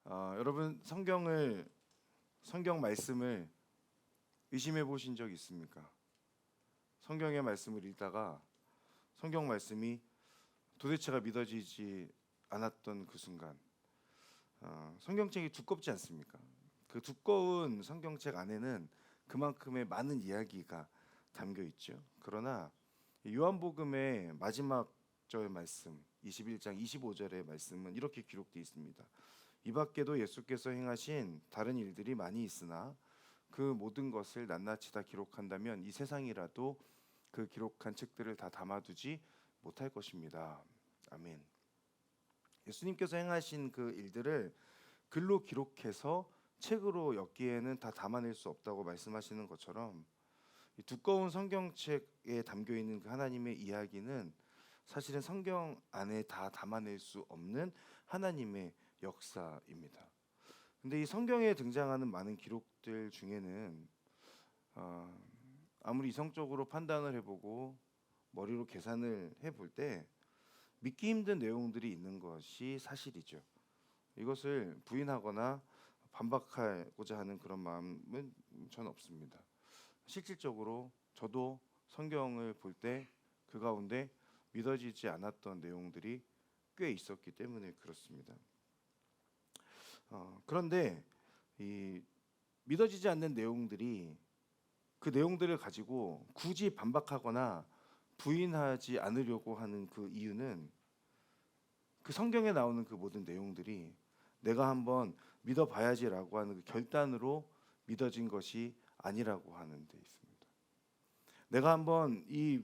여러분 성경 말씀을 의심해 보신 적 있습니까? 성경의 말씀을 읽다가 성경 말씀이 도대체가 믿어지지 않았던 그 순간, 성경책이 두껍지 않습니까? 그 두꺼운 성경책 안에는 그만큼의 많은 이야기가 담겨 있죠. 그러나 요한복음의 마지막 절 말씀 21장 25절의 말씀은 이렇게 기록되어 있습니다. 이 밖에도 예수께서 행하신 다른 일들이 많이 있으나 그 모든 것을 낱낱이 다 기록한다면 이 세상이라도 그 기록한 책들을 다 담아두지 못할 것입니다. 아멘. 예수님께서 행하신 그 일들을 글로 기록해서 책으로 엮기에는 다 담아낼 수 없다고 말씀하시는 것처럼, 이 두꺼운 성경책에 담겨 있는 그 하나님의 이야기는 사실은 성경 안에 다 담아낼 수 없는 하나님의 역사입니다. 근데 이 성경에 등장하는 많은 기록들 중에는 아무리 이성적으로 판단을 해보고 머리로 계산을 해볼 때 믿기 힘든 내용들이 있는 것이 사실이죠. 이것을 부인하거나 반박하고자 하는 그런 마음은 전 없습니다. 실질적으로 저도 성경을 볼 때 그 가운데 믿어지지 않았던 내용들이 꽤 있었기 때문에 그렇습니다. 그런데 이 믿어지지 않는 내용들이, 그 내용들을 가지고 굳이 반박하거나 부인하지 않으려고 하는 그 이유는, 그 성경에 나오는 그 모든 내용들이 내가 한번 믿어봐야지라고 하는 그 결단으로 믿어진 것이 아니라고 하는 데 있습니다. 내가 한번 이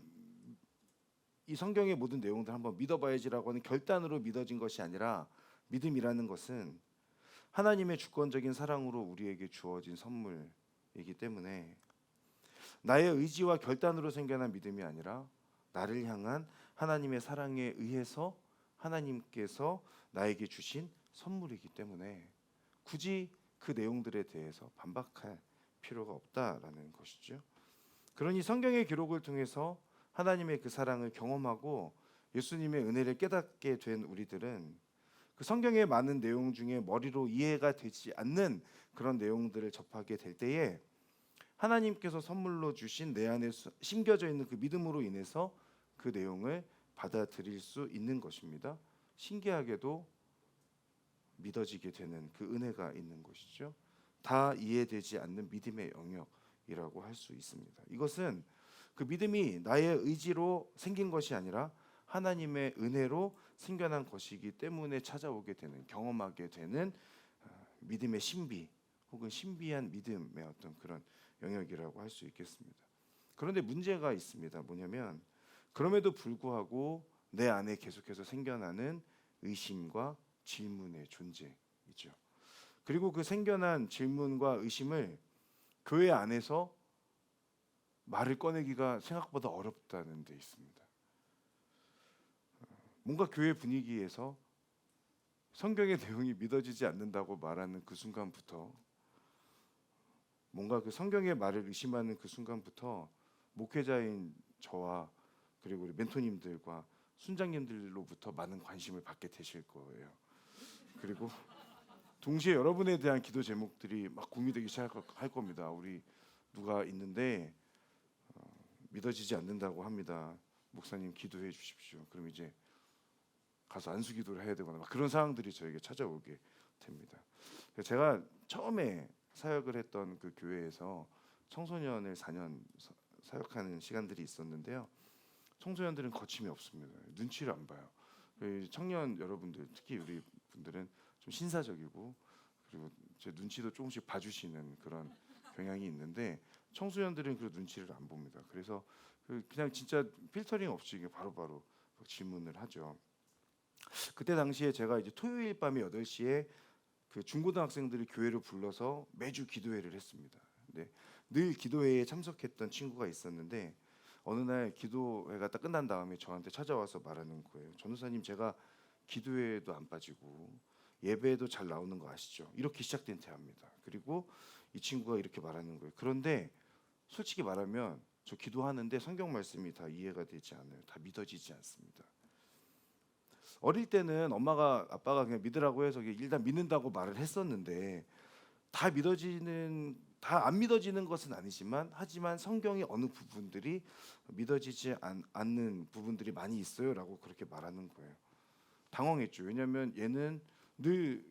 성경의 모든 내용들 한번 믿어봐야지라고 하는 결단으로 믿어진 것이 아니라, 믿음이라는 것은 하나님의 주권적인 사랑으로 우리에게 주어진 선물이기 때문에 나의 의지와 결단으로 생겨난 믿음이 아니라 나를 향한 하나님의 사랑에 의해서 하나님께서 나에게 주신 선물이기 때문에 굳이 그 내용들에 대해서 반박할 필요가 없다라는 것이죠. 그러니 성경의 기록을 통해서 하나님의 그 사랑을 경험하고 예수님의 은혜를 깨닫게 된 우리들은 그 성경의 많은 내용 중에 머리로 이해가 되지 않는 그런 내용들을 접하게 될 때에 하나님께서 선물로 주신 내 안에 심겨져 있는 그 믿음으로 인해서 그 내용을 받아들일 수 있는 것입니다. 신기하게도 믿어지게 되는 그 은혜가 있는 것이죠. 다 이해되지 않는 믿음의 영역이라고 할 수 있습니다. 이것은 그 믿음이 나의 의지로 생긴 것이 아니라 하나님의 은혜로 생겨난 것이기 때문에 찾아오게 되는, 경험하게 되는 믿음의 신비, 혹은 신비한 믿음의 어떤 그런 영역이라고 할 수 있겠습니다. 그런데 문제가 있습니다. 뭐냐면, 그럼에도 불구하고 내 안에 계속해서 생겨나는 의심과 질문의 존재이죠. 그리고 그 생겨난 질문과 의심을 교회 안에서 말을 꺼내기가 생각보다 어렵다는 데 있습니다. 뭔가 교회 분위기에서 성경의 내용이 믿어지지 않는다고 말하는 그 순간부터, 뭔가 그 성경의 말을 의심하는 그 순간부터 목회자인 저와 그리고 우리 멘토님들과 순장님들로부터 많은 관심을 받게 되실 거예요. 그리고 동시에 여러분에 대한 기도 제목들이 막 공유되기 시작할 겁니다. 우리 누가 있는데 믿어지지 않는다고 합니다. 목사님 기도해 주십시오. 그럼 이제 가서 안수 기도를 해야 되거나 막 그런 상황들이 저에게 찾아오게 됩니다. 제가 처음에 사역을 했던 그 교회에서 청소년을 4년 사역하는 시간들이 있었는데요. 청소년들은 거침이 없습니다. 눈치를 안 봐요. 청년 여러분들, 특히 우리 분들은 좀 신사적이고, 그리고 제 눈치도 조금씩 봐주시는 그런 경향이 있는데, 청소년들은 그 눈치를 안 봅니다. 그래서 그냥 진짜 필터링 없이 바로바로 질문을 하죠. 그때 당시에 제가 이제 토요일 밤에 8시에 그 중고등학생들을 교회로 불러서 매주 기도회를 했습니다. 근데 늘 기도회에 참석했던 친구가 있었는데, 어느 날 기도회가 딱 끝난 다음에 저한테 찾아와서 말하는 거예요. 전도사님, 제가 기도회에도 안 빠지고 예배에도 잘 나오는 거 아시죠? 이렇게 시작된 대화입니다. 그리고 이 친구가 이렇게 말하는 거예요. 그런데 솔직히 말하면 저 기도하는데 성경 말씀이 다 이해가 되지 않아요. 다 믿어지지 않습니다. 어릴 때는 엄마가 아빠가 그냥 믿으라고 해서 일단 믿는다고 말을 했었는데 다 안 믿어지는 것은 아니지만 하지만 성경의 어느 부분들이 믿어지지 않는 부분들이 많이 있어요라고 그렇게 말하는 거예요. 당황했죠. 왜냐하면 얘는 늘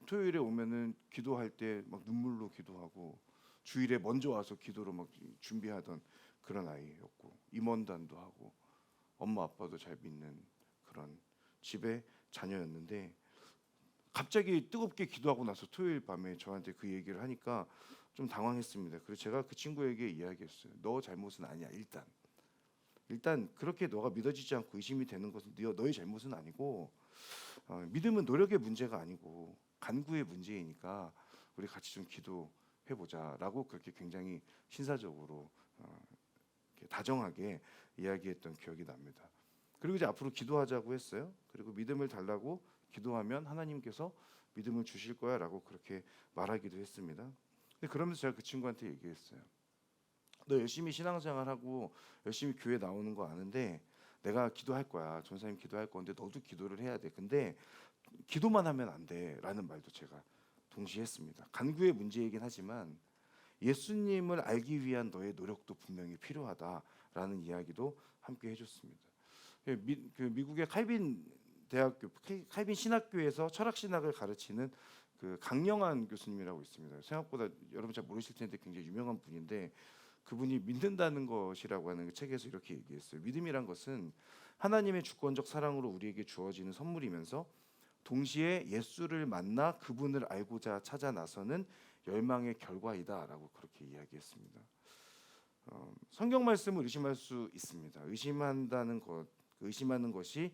토요일에 오면은 기도할 때 막 눈물로 기도하고 주일에 먼저 와서 기도로 막 준비하던 그런 아이였고 임원단도 하고 엄마 아빠도 잘 믿는 그런 집의 자녀였는데 갑자기 뜨겁게 기도하고 나서 토요일 밤에 저한테 그 얘기를 하니까 좀 당황했습니다. 그래서 제가 그 친구에게 이야기했어요. 너 잘못은 아니야. 일단 그렇게 너가 믿어지지 않고 의심이 되는 것은 너의 잘못은 아니고 믿음은 노력의 문제가 아니고 간구의 문제이니까 우리 같이 좀 기도해 보자라고 그렇게 굉장히 신사적으로 이렇게 다정하게 이야기했던 기억이 납니다. 그리고 이제 앞으로 기도하자고 했어요. 그리고 믿음을 달라고 기도하면 하나님께서 믿음을 주실 거야라고 그렇게 말하기도 했습니다. 근데 그러면서 제가 그 친구한테 얘기했어요. 너 열심히 신앙생활하고 열심히 교회 나오는 거 아는데 내가 기도할 거야. 전사님 기도할 건데 너도 기도를 해야 돼. 근데 기도만 하면 안 돼라는 말도 제가 동시에 했습니다. 간구의 문제이긴 하지만 예수님을 알기 위한 너의 노력도 분명히 필요하다라는 이야기도 함께 해줬습니다. 미국의 칼빈 대학교, 칼빈 신학교에서 철학 신학을 가르치는 그 강영한 교수님이라고 있습니다. 생각보다 여러분 잘 모르실 텐데 굉장히 유명한 분인데 그분이 믿는다는 것이라고 하는 그 책에서 이렇게 얘기했어요. 믿음이란 것은 하나님의 주권적 사랑으로 우리에게 주어지는 선물이면서 동시에 예수를 만나 그분을 알고자 찾아 나서는 열망의 결과이다라고 그렇게 이야기했습니다. 성경 말씀을 의심할 수 있습니다. 의심하는 것이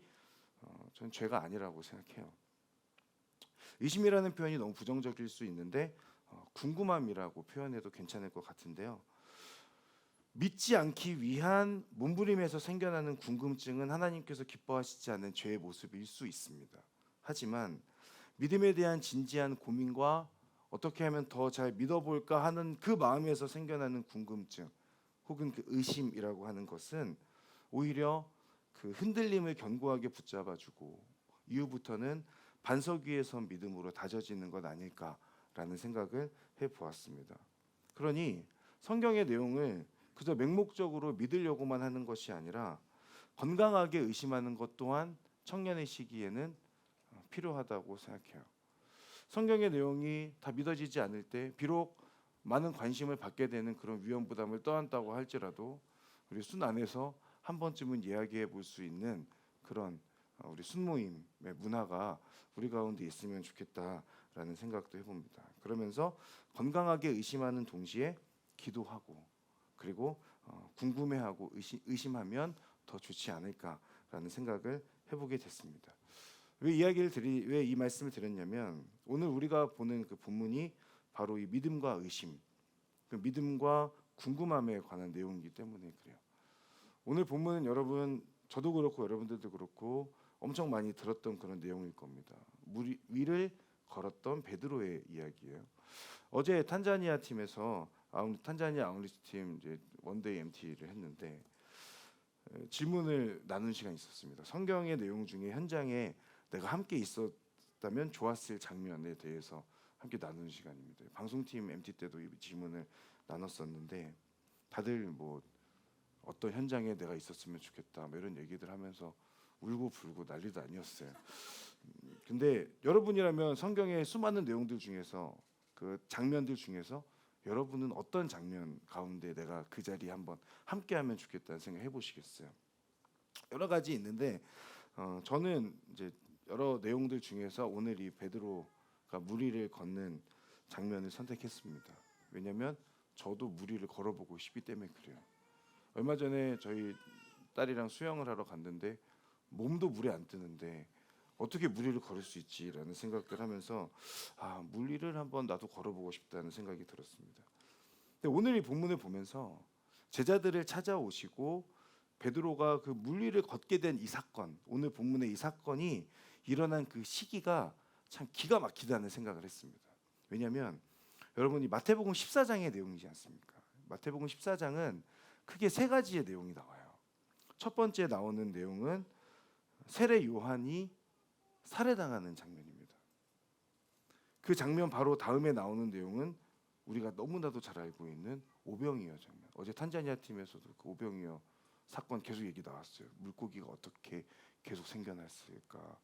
저는 죄가 아니라고 생각해요. 의심이라는 표현이 너무 부정적일 수 있는데 궁금함이라고 표현해도 괜찮을 것 같은데요. 믿지 않기 위한 몸부림에서 생겨나는 궁금증은 하나님께서 기뻐하시지 않는 죄의 모습일 수 있습니다. 하지만 믿음에 대한 진지한 고민과 어떻게 하면 더 잘 믿어볼까 하는 그 마음에서 생겨나는 궁금증 혹은 그 의심이라고 하는 것은 오히려 그 흔들림을 견고하게 붙잡아주고 이후부터는 반석 위에 선 믿음으로 다져지는 것 아닐까라는 생각을 해보았습니다. 그러니 성경의 내용을 그저 맹목적으로 믿으려고만 하는 것이 아니라 건강하게 의심하는 것 또한 청년의 시기에는 필요하다고 생각해요. 성경의 내용이 다 믿어지지 않을 때 비록 많은 관심을 받게 되는 그런 위험 부담을 떠안다고 할지라도 우리 순 안에서 한 번쯤은 이야기해 볼 수 있는 그런 우리 순모임의 문화가 우리 가운데 있으면 좋겠다라는 생각도 해봅니다. 그러면서 건강하게 의심하는 동시에 기도하고 그리고 궁금해하고 의심하면 더 좋지 않을까라는 생각을 해보게 됐습니다. 왜 이 말씀을 드렸냐면 오늘 우리가 보는 그 본문이 바로 이 믿음과 의심, 그 믿음과 궁금함에 관한 내용이기 때문에 그래요. 오늘 본문은 여러분 저도 그렇고 여러분들도 그렇고 엄청 많이 들었던 그런 내용일 겁니다. 물 위를 걸었던 베드로의 이야기예요. 어제 탄자니아 팀에서 탄자니아 아웃리치 팀 이제 원데이 MT를 했는데 질문을 나눈 시간이 있었습니다. 성경의 내용 중에 현장에 내가 함께 있었다면 좋았을 장면에 대해서 함께 나누는 시간입니다. 방송팀 MT 때도 이 질문을 나눴었는데 다들 뭐 어떤 현장에 내가 있었으면 좋겠다 뭐 이런 얘기들 하면서 울고 불고 난리도 아니었어요. 근데 여러분이라면 성경의 수많은 내용들 중에서 그 장면들 중에서 여러분은 어떤 장면 가운데 내가 그 자리에 한번 함께하면 좋겠다는 생각 해보시겠어요? 여러 가지 있는데 저는 이제 여러 내용들 중에서 오늘 이 베드로가 물 위를 걷는 장면을 선택했습니다. 왜냐하면 저도 물 위를 걸어보고 싶기 때문에 그래요. 얼마 전에 저희 딸이랑 수영을 하러 갔는데 몸도 물에 안 뜨는데 어떻게 물 위를 걸을 수 있지라는 생각을 하면서 물 위를 한번 나도 걸어보고 싶다는 생각이 들었습니다. 근데 오늘 이 본문을 보면서 제자들을 찾아오시고 베드로가 그 물 위를 걷게 된 이 사건, 오늘 본문의 이 사건이 일어난 그 시기가 참 기가 막히다는 생각을 했습니다. 왜냐하면 여러분이 마태복음 14장의 내용이지 않습니까? 마태복음 14장은 크게 세 가지의 내용이 나와요. 첫 번째 나오는 내용은 세례 요한이 살해당하는 장면입니다. 그 장면 바로 다음에 나오는 내용은 우리가 너무나도 잘 알고 있는 오병이어 장면. 어제 탄자니아 팀에서도 그 오병이어 사건 계속 얘기 나왔어요. 물고기가 어떻게 계속 생겨났을까?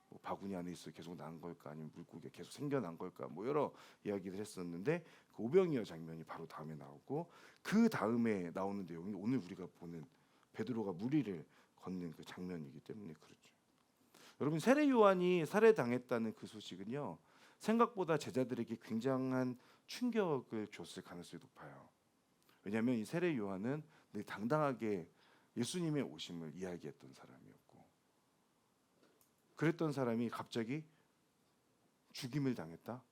뭐 바구니 안에 있어 계속 난 걸까? 아니면 물고기가 계속 생겨난 걸까? 뭐 여러 이야기를 했었는데 그 오병이어 장면이 바로 다음에 나오고 그 다음에 나오는 내용이 오늘 우리가 보는 베드로가 무리를 걷는 그 장면이기 때문에 그렇죠. 여러분 세례 요한이 살해당했다는 그 소식은요. 생각보다 제자들에게 굉장한 충격을 줬을 가능성이 높아요. 왜냐하면 이 세례 요한은 늘 당당하게 예수님의 오심을 이야기했던 사람이었고, 그랬던 사람이 갑자기 죽임을 당했다.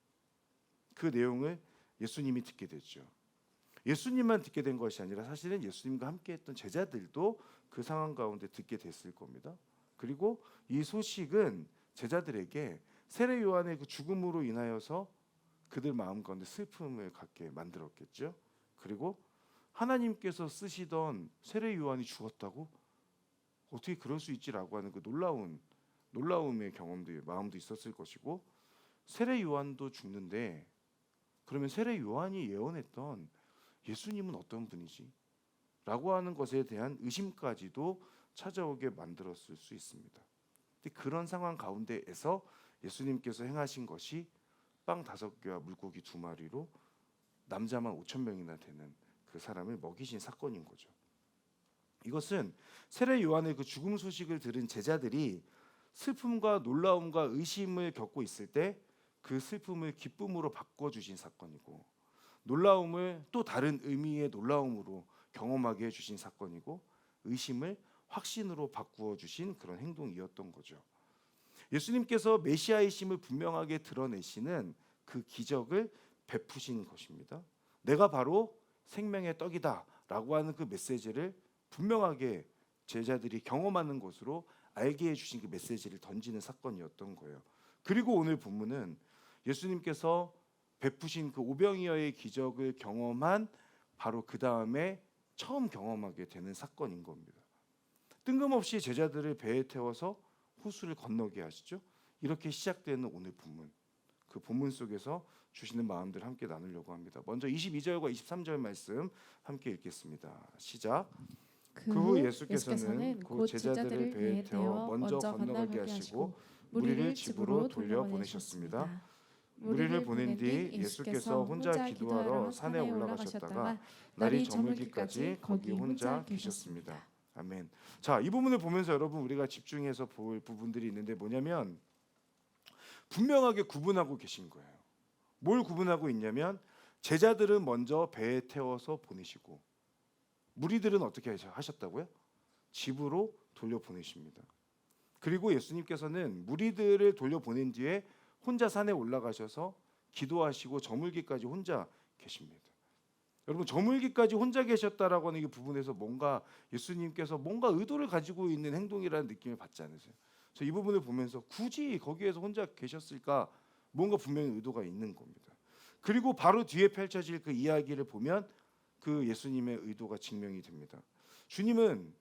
그 내용을 예수님이 듣게 됐죠. 예수님만 듣게 된 것이 아니라 사실은 예수님과 함께했던 제자들도 그 상황 가운데 듣게 됐을 겁니다. 그리고 이 소식은 제자들에게 세례 요한의 그 죽음으로 인하여서 그들 마음 가운데 슬픔을 갖게 만들었겠죠. 그리고 하나님께서 쓰시던 세례 요한이 죽었다고? 어떻게 그럴 수 있지라고 하는 그 놀라움의 경험도 마음도 있었을 것이고, 세례 요한도 죽는데 그러면 세례 요한이 예언했던 예수님은 어떤 분이지? 라고 하는 것에 대한 의심까지도 찾아오게 만들었을 수 있습니다. 근데 그런 상황 가운데에서 예수님께서 행하신 것이 빵 5개와 물고기 2마리로 남자만 5,000명이나 되는 그 사람을 먹이신 사건인 거죠. 이것은 세례 요한의 그 죽음 소식을 들은 제자들이 슬픔과 놀라움과 의심을 겪고 있을 때 그 슬픔을 기쁨으로 바꿔주신 사건이고, 놀라움을 또 다른 의미의 놀라움으로 경험하게 해주신 사건이고, 의심을 확신으로 바꾸어 주신 그런 행동이었던 거죠. 예수님께서 메시아이심을 분명하게 드러내시는 그 기적을 베푸신 것입니다. 내가 바로 생명의 떡이다라고 하는 그 메시지를 분명하게 제자들이 경험하는 것으로 알게 해주신 그 메시지를 던지는 사건이었던 거예요. 그리고 오늘 본문은 예수님께서 베푸신 그 오병이어의 기적을 경험한 바로 그 다음에 처음 경험하게 되는 사건인 겁니다. 뜬금없이 제자들을 배에 태워서 호수를 건너게 하시죠. 이렇게 시작되는 오늘 본문, 그 본문 속에서 주시는 마음들 함께 나누려고 합니다. 먼저 22절과 23절 말씀 함께 읽겠습니다. 시작. 그 후 예수께서는 곧 제자들을 배에 태워 먼저 건너가게 하시고 무리를 집으로 돌려보내셨습니다. 무리를 보낸 뒤 예수께서 혼자 기도하러 산에 올라가셨다가 날이 저물기까지 거기 혼자 계셨습니다. 아멘. 자, 이 부분을 보면서 여러분 우리가 집중해서 볼 부분들이 있는데 뭐냐면 분명하게 구분하고 계신 거예요. 뭘 구분하고 있냐면 제자들은 먼저 배에 태워서 보내시고 무리들은 어떻게 하셨다고요? 집으로 돌려보내십니다. 그리고 예수님께서는 무리들을 돌려보낸 뒤에 혼자 산에 올라가셔서 기도하시고 저물기까지 혼자 계십니다. 여러분 저물기까지 혼자 계셨다라고 하는 이 부분에서 뭔가 예수님께서 뭔가 의도를 가지고 있는 행동이라는 느낌을 받지 않으세요? 그래서 이 부분을 보면서 굳이 거기에서 혼자 계셨을까? 뭔가 분명히 의도가 있는 겁니다. 그리고 바로 뒤에 펼쳐질 그 이야기를 보면 그 예수님의 의도가 증명이 됩니다. 주님은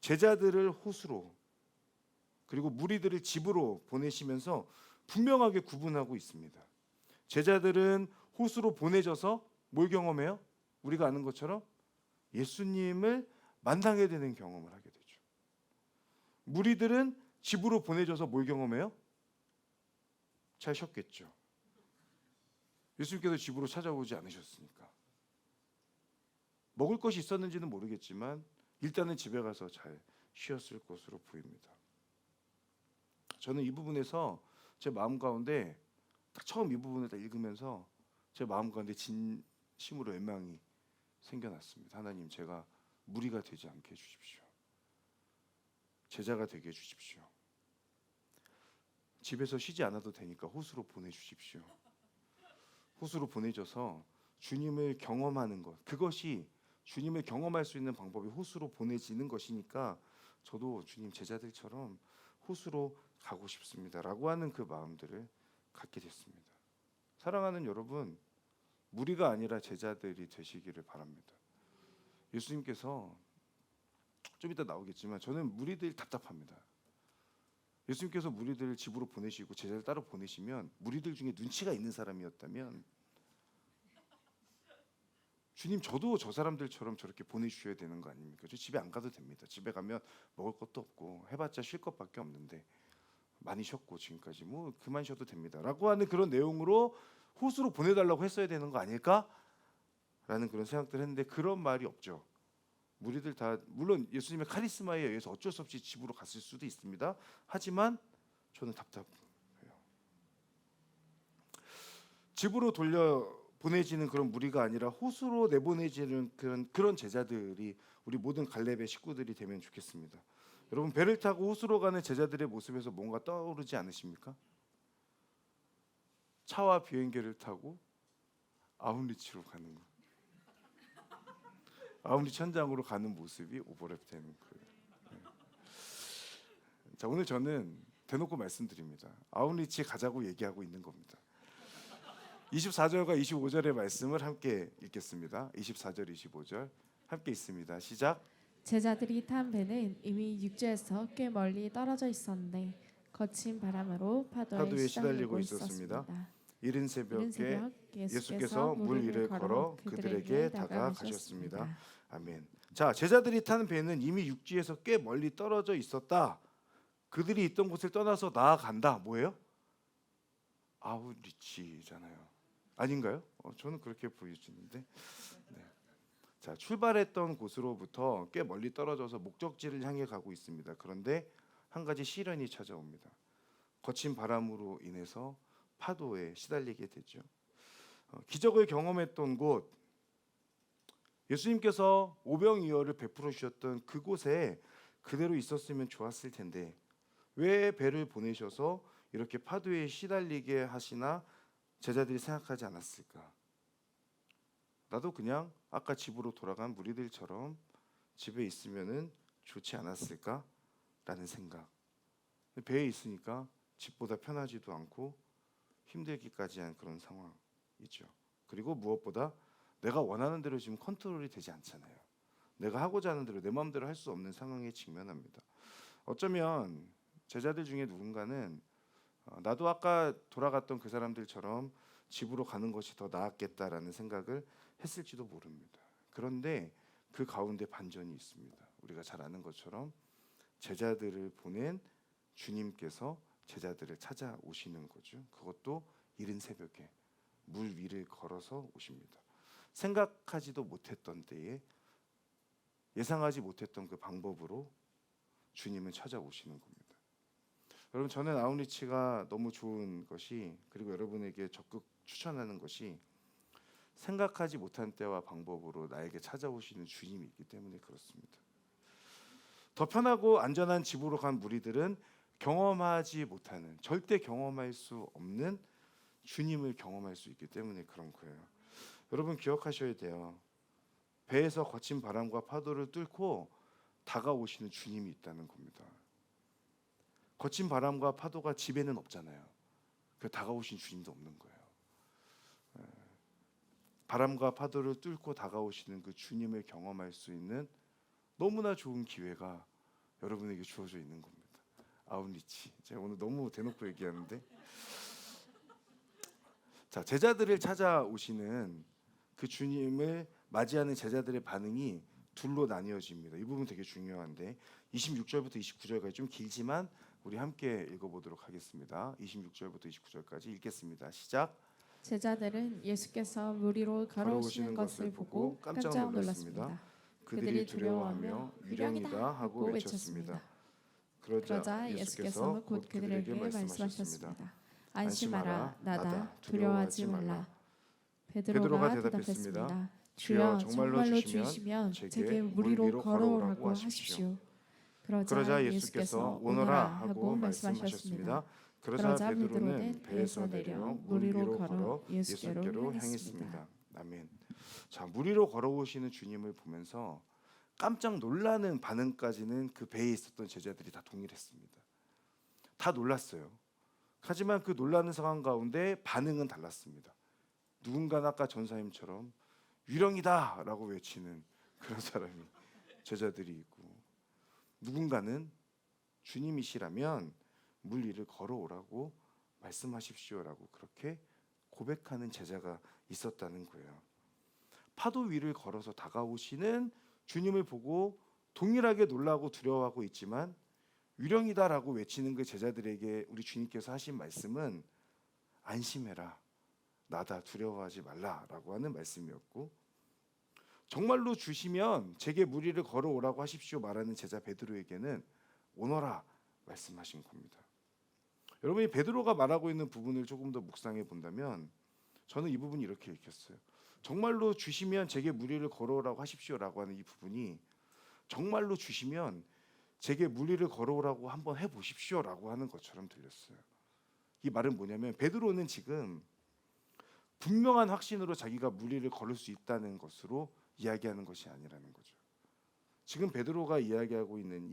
제자들을 호수로 그리고 무리들을 집으로 보내시면서 분명하게 구분하고 있습니다. 제자들은 호수로 보내져서 뭘 경험해요? 우리가 아는 것처럼 예수님을 만나게 되는 경험을 하게 되죠. 무리들은 집으로 보내져서 뭘 경험해요? 잘 쉬었겠죠. 예수님께서 집으로 찾아오지 않으셨으니까. 먹을 것이 있었는지는 모르겠지만 일단은 집에 가서 잘 쉬었을 것으로 보입니다. 저는 이 부분에서 제 마음 가운데 딱 처음 이 부분을 다 읽으면서 제 마음 가운데 진심으로 원망이 생겨났습니다. 하나님, 제가 무리가 되지 않게 해주십시오. 제자가 되게 해주십시오. 집에서 쉬지 않아도 되니까 호수로 보내주십시오. 호수로 보내줘서 주님을 경험하는 것, 그것이 주님을 경험할 수 있는 방법이 호수로 보내지는 것이니까 저도 주님 제자들처럼 호수로 가고 싶습니다라고 하는 그 마음들을 갖게 됐습니다. 사랑하는 여러분, 무리가 아니라 제자들이 되시기를 바랍니다. 예수님께서 좀 이따 나오겠지만 저는 무리들 답답합니다. 예수님께서 무리들을 집으로 보내시고 제자를 따로 보내시면 무리들 중에 눈치가 있는 사람이었다면 주님 저도 저 사람들처럼 저렇게 보내주셔야 되는 거 아닙니까? 저 집에 안 가도 됩니다. 집에 가면 먹을 것도 없고 해봤자 쉴 것밖에 없는데 많이 쉬었고 지금까지 뭐 그만 쉬어도 됩니다 라고 하는 그런 내용으로 호수로 보내달라고 했어야 되는 거 아닐까? 라는 그런 생각들을 했는데 그런 말이 없죠. 무리들 다 물론 예수님의 카리스마에 의해서 어쩔 수 없이 집으로 갔을 수도 있습니다. 하지만 저는 답답해요. 집으로 돌려 보내지는 그런 무리가 아니라 호수로 내보내지는 그런 제자들이 우리 모든 갈렙의 식구들이 되면 좋겠습니다. 여러분 배를 타고 호수로 가는 제자들의 모습에서 뭔가 떠오르지 않으십니까? 차와 비행기를 타고 아웃리치로 가는 거. 아웃리치 현장으로 가는 모습이 오버랩되는 거예요. 자, 오늘 저는 대놓고 말씀드립니다. 아웃리치 가자고 얘기하고 있는 겁니다. 24절과 25절의 말씀을 함께 읽겠습니다. 24절, 25절 함께 있습니다. 시작. 제자들이 탄 배는 이미 육지에서 꽤 멀리 떨어져 있었는데 거친 바람으로 파도에 시달리고 있었습니다. 이른 새벽에 예수께서 물 위를 걸어 그들에게 다가가셨습니다. 아멘. 자, 제자들이 탄 배는 이미 육지에서 꽤 멀리 떨어져 있었다. 그들이 있던 곳을 떠나서 나아간다. 뭐예요? 아웃리치잖아요. 아닌가요? 저는 그렇게 보여지는데. 네. 자, 출발했던 곳으로부터 꽤 멀리 떨어져서 목적지를 향해 가고 있습니다. 그런데 한 가지 시련이 찾아옵니다. 거친 바람으로 인해서 파도에 시달리게 되죠. 기적을 경험했던 곳, 예수님께서 오병이어를 베풀어 주셨던 그곳에 그대로 있었으면 좋았을 텐데 왜 배를 보내셔서 이렇게 파도에 시달리게 하시나 제자들이 생각하지 않았을까? 나도 그냥 아까 집으로 돌아간 무리들처럼 집에 있으면은 좋지 않았을까라는 생각. 배에 있으니까 집보다 편하지도 않고 힘들기까지 한 그런 상황이죠. 그리고 무엇보다 내가 원하는 대로 지금 컨트롤이 되지 않잖아요. 내가 하고자 하는 대로 내 마음대로 할 수 없는 상황에 직면합니다. 어쩌면 제자들 중에 누군가는 나도 아까 돌아갔던 그 사람들처럼 집으로 가는 것이 더 나았겠다라는 생각을 했을지도 모릅니다. 그런데 그 가운데 반전이 있습니다. 우리가 잘 아는 것처럼 제자들을 보낸 주님께서 제자들을 찾아오시는 거죠. 그것도 이른 새벽에 물 위를 걸어서 오십니다. 생각하지도 못했던 때에 예상하지 못했던 그 방법으로 주님은 찾아오시는 겁니다. 여러분 저는 아웃리치가 너무 좋은 것이 그리고 여러분에게 적극 추천하는 것이 생각하지 못한 때와 방법으로 나에게 찾아오시는 주님이 있기 때문에 그렇습니다. 더 편하고 안전한 집으로 간 무리들은 경험하지 못하는 절대 경험할 수 없는 주님을 경험할 수 있기 때문에 그런 거예요. 여러분 기억하셔야 돼요. 배에서 거친 바람과 파도를 뚫고 다가오시는 주님이 있다는 겁니다. 거친 바람과 파도가 집에는 없잖아요. 그 다가오신 주님도 없는 거예요. 바람과 파도를 뚫고 다가오시는 그 주님을 경험할 수 있는 너무나 좋은 기회가 여러분에게 주어져 있는 겁니다. 아웃리치. 제가 오늘 너무 대놓고 얘기하는데, 자 제자들을 찾아오시는 그 주님을 맞이하는 제자들의 반응이 둘로 나뉘어집니다. 이 부분 되게 중요한데 26절부터 29절까지 좀 길지만 우리 함께 읽어보도록 하겠습니다. 26절부터 29절까지 읽겠습니다. 시작. 제자들은 예수께서 물 위로 걸어오시는 것을 보고 깜짝 놀랐습니다. 그들이 두려워하며 유령이다 하고 외쳤습니다. 그러자 예수께서 곧 그들에게 말씀하셨습니다. 안심하라, 나다, 두려워하지 말라. 베드로가 대답했습니다. 주여 정말로 주시면 제게 물 위로 걸어오라고 하십시오. 그러자 예수께서 오너라 하고 말씀하셨습니다. 그러자 베드로는 배에서 내려 물 위로 걸어 예수께로 향했습니다. 아멘. 자, 물 위로 걸어오시는 주님을 보면서 깜짝 놀라는 반응까지는 그 배에 있었던 제자들이 다 동일했습니다. 다 놀랐어요. 하지만 그 놀라는 상황 가운데 반응은 달랐습니다. 누군가는 아까 전사님처럼 유령이다라고 외치는 그런 사람이 제자들이 있고, 누군가는 주님이시라면 물 위를 걸어오라고 말씀하십시오라고 그렇게 고백하는 제자가 있었다는 거예요. 파도 위를 걸어서 다가오시는 주님을 보고 동일하게 놀라고 두려워하고 있지만 유령이다라고 외치는 그 제자들에게 우리 주님께서 하신 말씀은 안심해라, 나다, 두려워하지 말라라고 하는 말씀이었고, 정말로 주시면 제게 물 위를 걸어오라고 하십시오 말하는 제자 베드로에게는 오너라 말씀하신 겁니다. 여러분이 베드로가 말하고 있는 부분을 조금 더 묵상해 본다면 저는 이 부분이 이렇게 읽혔어요. 정말로 주시면 제게 물 위를 걸어오라고 하십시오라고 하는 이 부분이 정말로 주시면 제게 물 위를 걸어오라고 한번 해보십시오라고 하는 것처럼 들렸어요. 이 말은 뭐냐면 베드로는 지금 분명한 확신으로 자기가 물 위를 걸을 수 있다는 것으로 이야기하는 것이 아니라는 거죠. 지금 베드로가 이야기하고 있는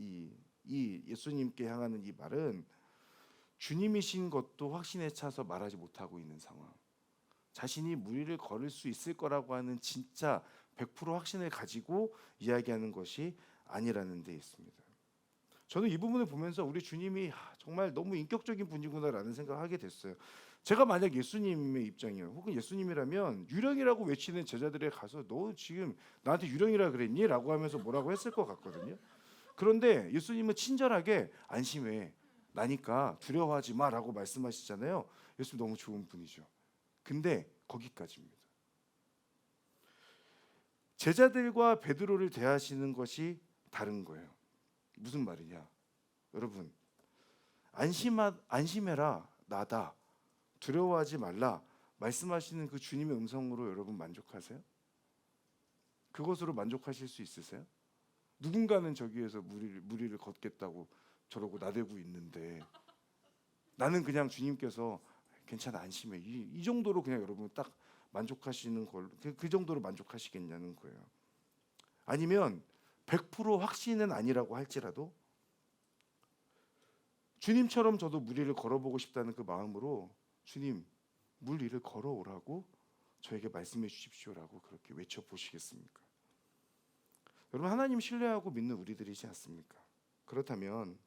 이 예수님께 향하는 이 말은 주님이신 것도 확신에 차서 말하지 못하고 있는 상황, 자신이 물 위를 걸을 수 있을 거라고 하는 진짜 100% 확신을 가지고 이야기하는 것이 아니라는 데 있습니다. 저는 이 부분을 보면서 우리 주님이 정말 너무 인격적인 분이구나라는 생각을 하게 됐어요. 제가 만약 예수님의 입장이에요. 혹은 예수님이라면 유령이라고 외치는 제자들에 가서 너 지금 나한테 유령이라 그랬니? 라고 하면서 뭐라고 했을 것 같거든요. 그런데 예수님은 친절하게 안심해, 나니까 두려워하지 마라고 말씀하시잖아요. 예수님 너무 좋은 분이죠. 근데 거기까지입니다. 제자들과 베드로를 대하시는 것이 다른 거예요. 무슨 말이냐? 여러분, 안심해라, 나다, 두려워하지 말라 말씀하시는 그 주님의 음성으로 여러분 만족하세요? 그것으로 만족하실 수 있으세요? 누군가는 저기에서 물 위를 걷겠다고 저러고 나대고 있는데 나는 그냥 주님께서 괜찮아, 안심해, 이 정도로 그냥 여러분 딱 만족하시는 걸, 그 정도로 만족하시겠냐는 거예요. 아니면 100% 확신은 아니라고 할지라도 주님처럼 저도 물 위를 걸어보고 싶다는 그 마음으로 주님, 물 위를 걸어오라고 저에게 말씀해 주십시오라고 그렇게 외쳐보시겠습니까? 여러분, 하나님 신뢰하고 믿는 우리들이지 않습니까? 그렇다면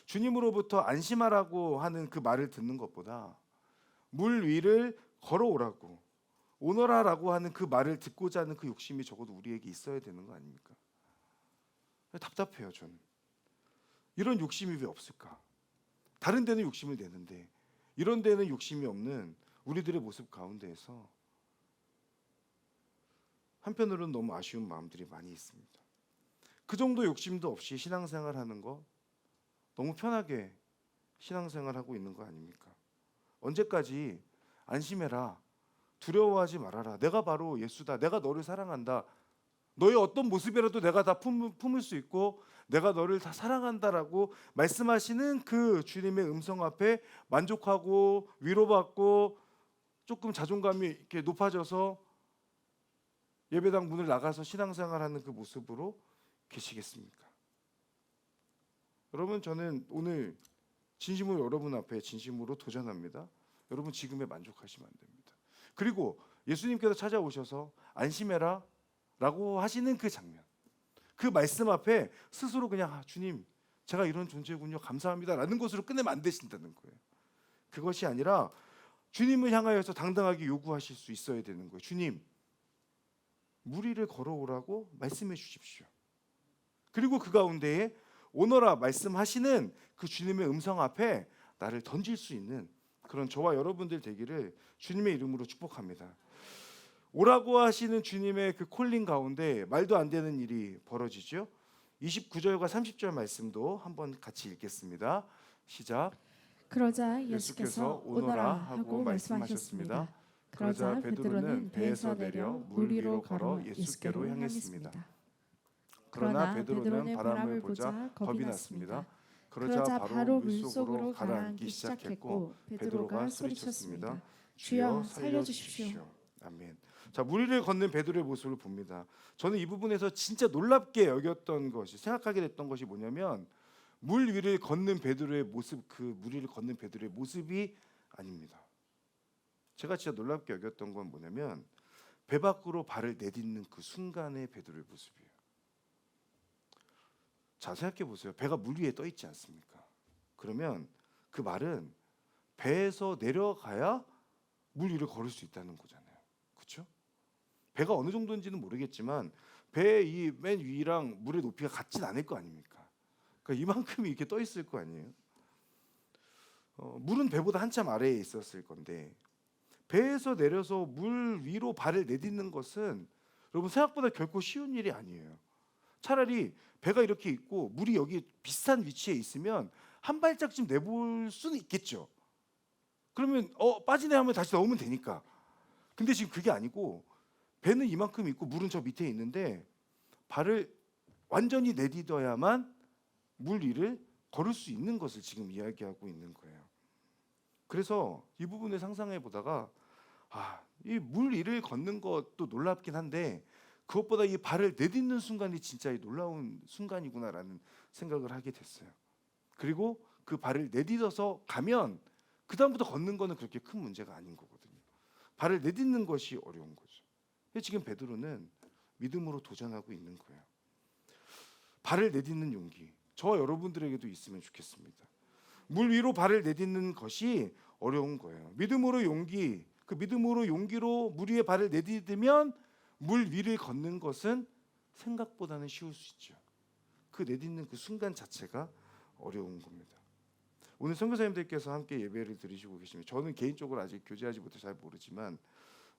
주님으로부터 안심하라고 하는 그 말을 듣는 것보다 물 위를 걸어오라고, 오너라라고 하는 그 말을 듣고자 하는 그 욕심이 적어도 우리에게 있어야 되는 거 아닙니까? 답답해요, 저는. 이런 욕심이 왜 없을까? 다른 데는 욕심을 내는데 이런 데는 욕심이 없는 우리들의 모습 가운데에서 한편으로는 너무 아쉬운 마음들이 많이 있습니다. 그 정도 욕심도 없이 신앙생활하는 거 너무 편하게 신앙생활하고 있는 거 아닙니까? 언제까지 안심해라, 두려워하지 말아라, 내가 바로 예수다, 내가 너를 사랑한다, 너의 어떤 모습이라도 내가 다 품을 수 있고 내가 너를 다 사랑한다라고 말씀하시는 그 주님의 음성 앞에 만족하고 위로받고 조금 자존감이 이렇게 높아져서 예배당 문을 나가서 신앙생활하는 그 모습으로 계시겠습니까? 여러분, 저는 오늘 진심으로 여러분 앞에 진심으로 도전합니다. 여러분, 지금에 만족하시면 안 됩니다. 그리고 예수님께서 찾아오셔서 안심해라 라고 하시는 그 장면, 그 말씀 앞에 스스로 그냥 주님, 제가 이런 존재군요, 감사합니다 라는 것으로 끝내면 안 되신다는 거예요. 그것이 아니라 주님을 향하여서 당당하게 요구하실 수 있어야 되는 거예요. 주님, 물 위를 걸어오라고 말씀해 주십시오. 그리고 그 가운데에 오너라 말씀하시는 그 주님의 음성 앞에 나를 던질 수 있는 그런 저와 여러분들 되기를 주님의 이름으로 축복합니다. 오라고 하시는 주님의 그 콜링 가운데 말도 안 되는 일이 벌어지죠. 29절과 30절 말씀도 한번 같이 읽겠습니다. 시작. 그러자 예수께서 오너라 하고 말씀하셨습니다. 그러자 베드로는 배에서 내려 물 위로 걸어 예수께로 향했습니다. 그러나 베드로는 바람을 보자 겁이 났습니다. 그러자 바로 물속으로 가라앉기 시작했고 베드로가 소리쳤습니다. 주여 살려주십시오. 아멘. 자, 물 위를 걷는 베드로의 모습을 봅니다. 저는 이 부분에서 진짜 놀랍게 여겼던 것이, 생각하게 됐던 것이 뭐냐면 물 위를 걷는 베드로의 모습, 그 물 위를 걷는 베드로의 모습이 아닙니다. 제가 진짜 놀랍게 여겼던 건 뭐냐면 배 밖으로 발을 내딛는 그 순간의 베드로의 모습이에요. 자, 생각해 보세요. 배가 물 위에 떠 있지 않습니까? 그러면 그 말은 배에서 내려가야 물 위를 걸을 수 있다는 거잖아요. 그렇죠? 배가 어느 정도인지는 모르겠지만 배의 이 맨 위랑 물의 높이가 같진 않을 거 아닙니까? 그러니까 이만큼이 이렇게 떠 있을 거 아니에요. 물은 배보다 한참 아래에 있었을 건데 배에서 내려서 물 위로 발을 내딛는 것은 여러분 생각보다 결코 쉬운 일이 아니에요. 차라리 배가 이렇게 있고 물이 여기 비슷한 위치에 있으면 한 발짝쯤 내볼 수는 있겠죠. 그러면 빠지네 하면 다시 넣으면 되니까. 근데 지금 그게 아니고 배는 이만큼 있고 물은 저 밑에 있는데 발을 완전히 내딛어야만 물 위를 걸을 수 있는 것을 지금 이야기하고 있는 거예요. 그래서 이 부분을 상상해 보다가 이 물 위를 걷는 것도 놀랍긴 한데 그것보다 이 발을 내딛는 순간이 진짜 이 놀라운 순간이구나라는 생각을 하게 됐어요. 그리고 그 발을 내딛어서 가면 그 다음부터 걷는 거는 그렇게 큰 문제가 아닌 거거든요. 발을 내딛는 것이 어려운 거죠. 지금 베드로는 믿음으로 도전하고 있는 거예요. 발을 내딛는 용기, 저와 여러분들에게도 있으면 좋겠습니다. 물 위로 발을 내딛는 것이 어려운 거예요. 믿음으로 용기, 그 믿음으로 용기로 물 위에 발을 내딛으면 물 위를 걷는 것은 생각보다는 쉬울 수 있죠. 그 내딛는 그 순간 자체가 어려운 겁니다. 오늘 선교사님들께서 함께 예배를 드리시고 계십니다. 저는 개인적으로 아직 교제하지 못해 잘 모르지만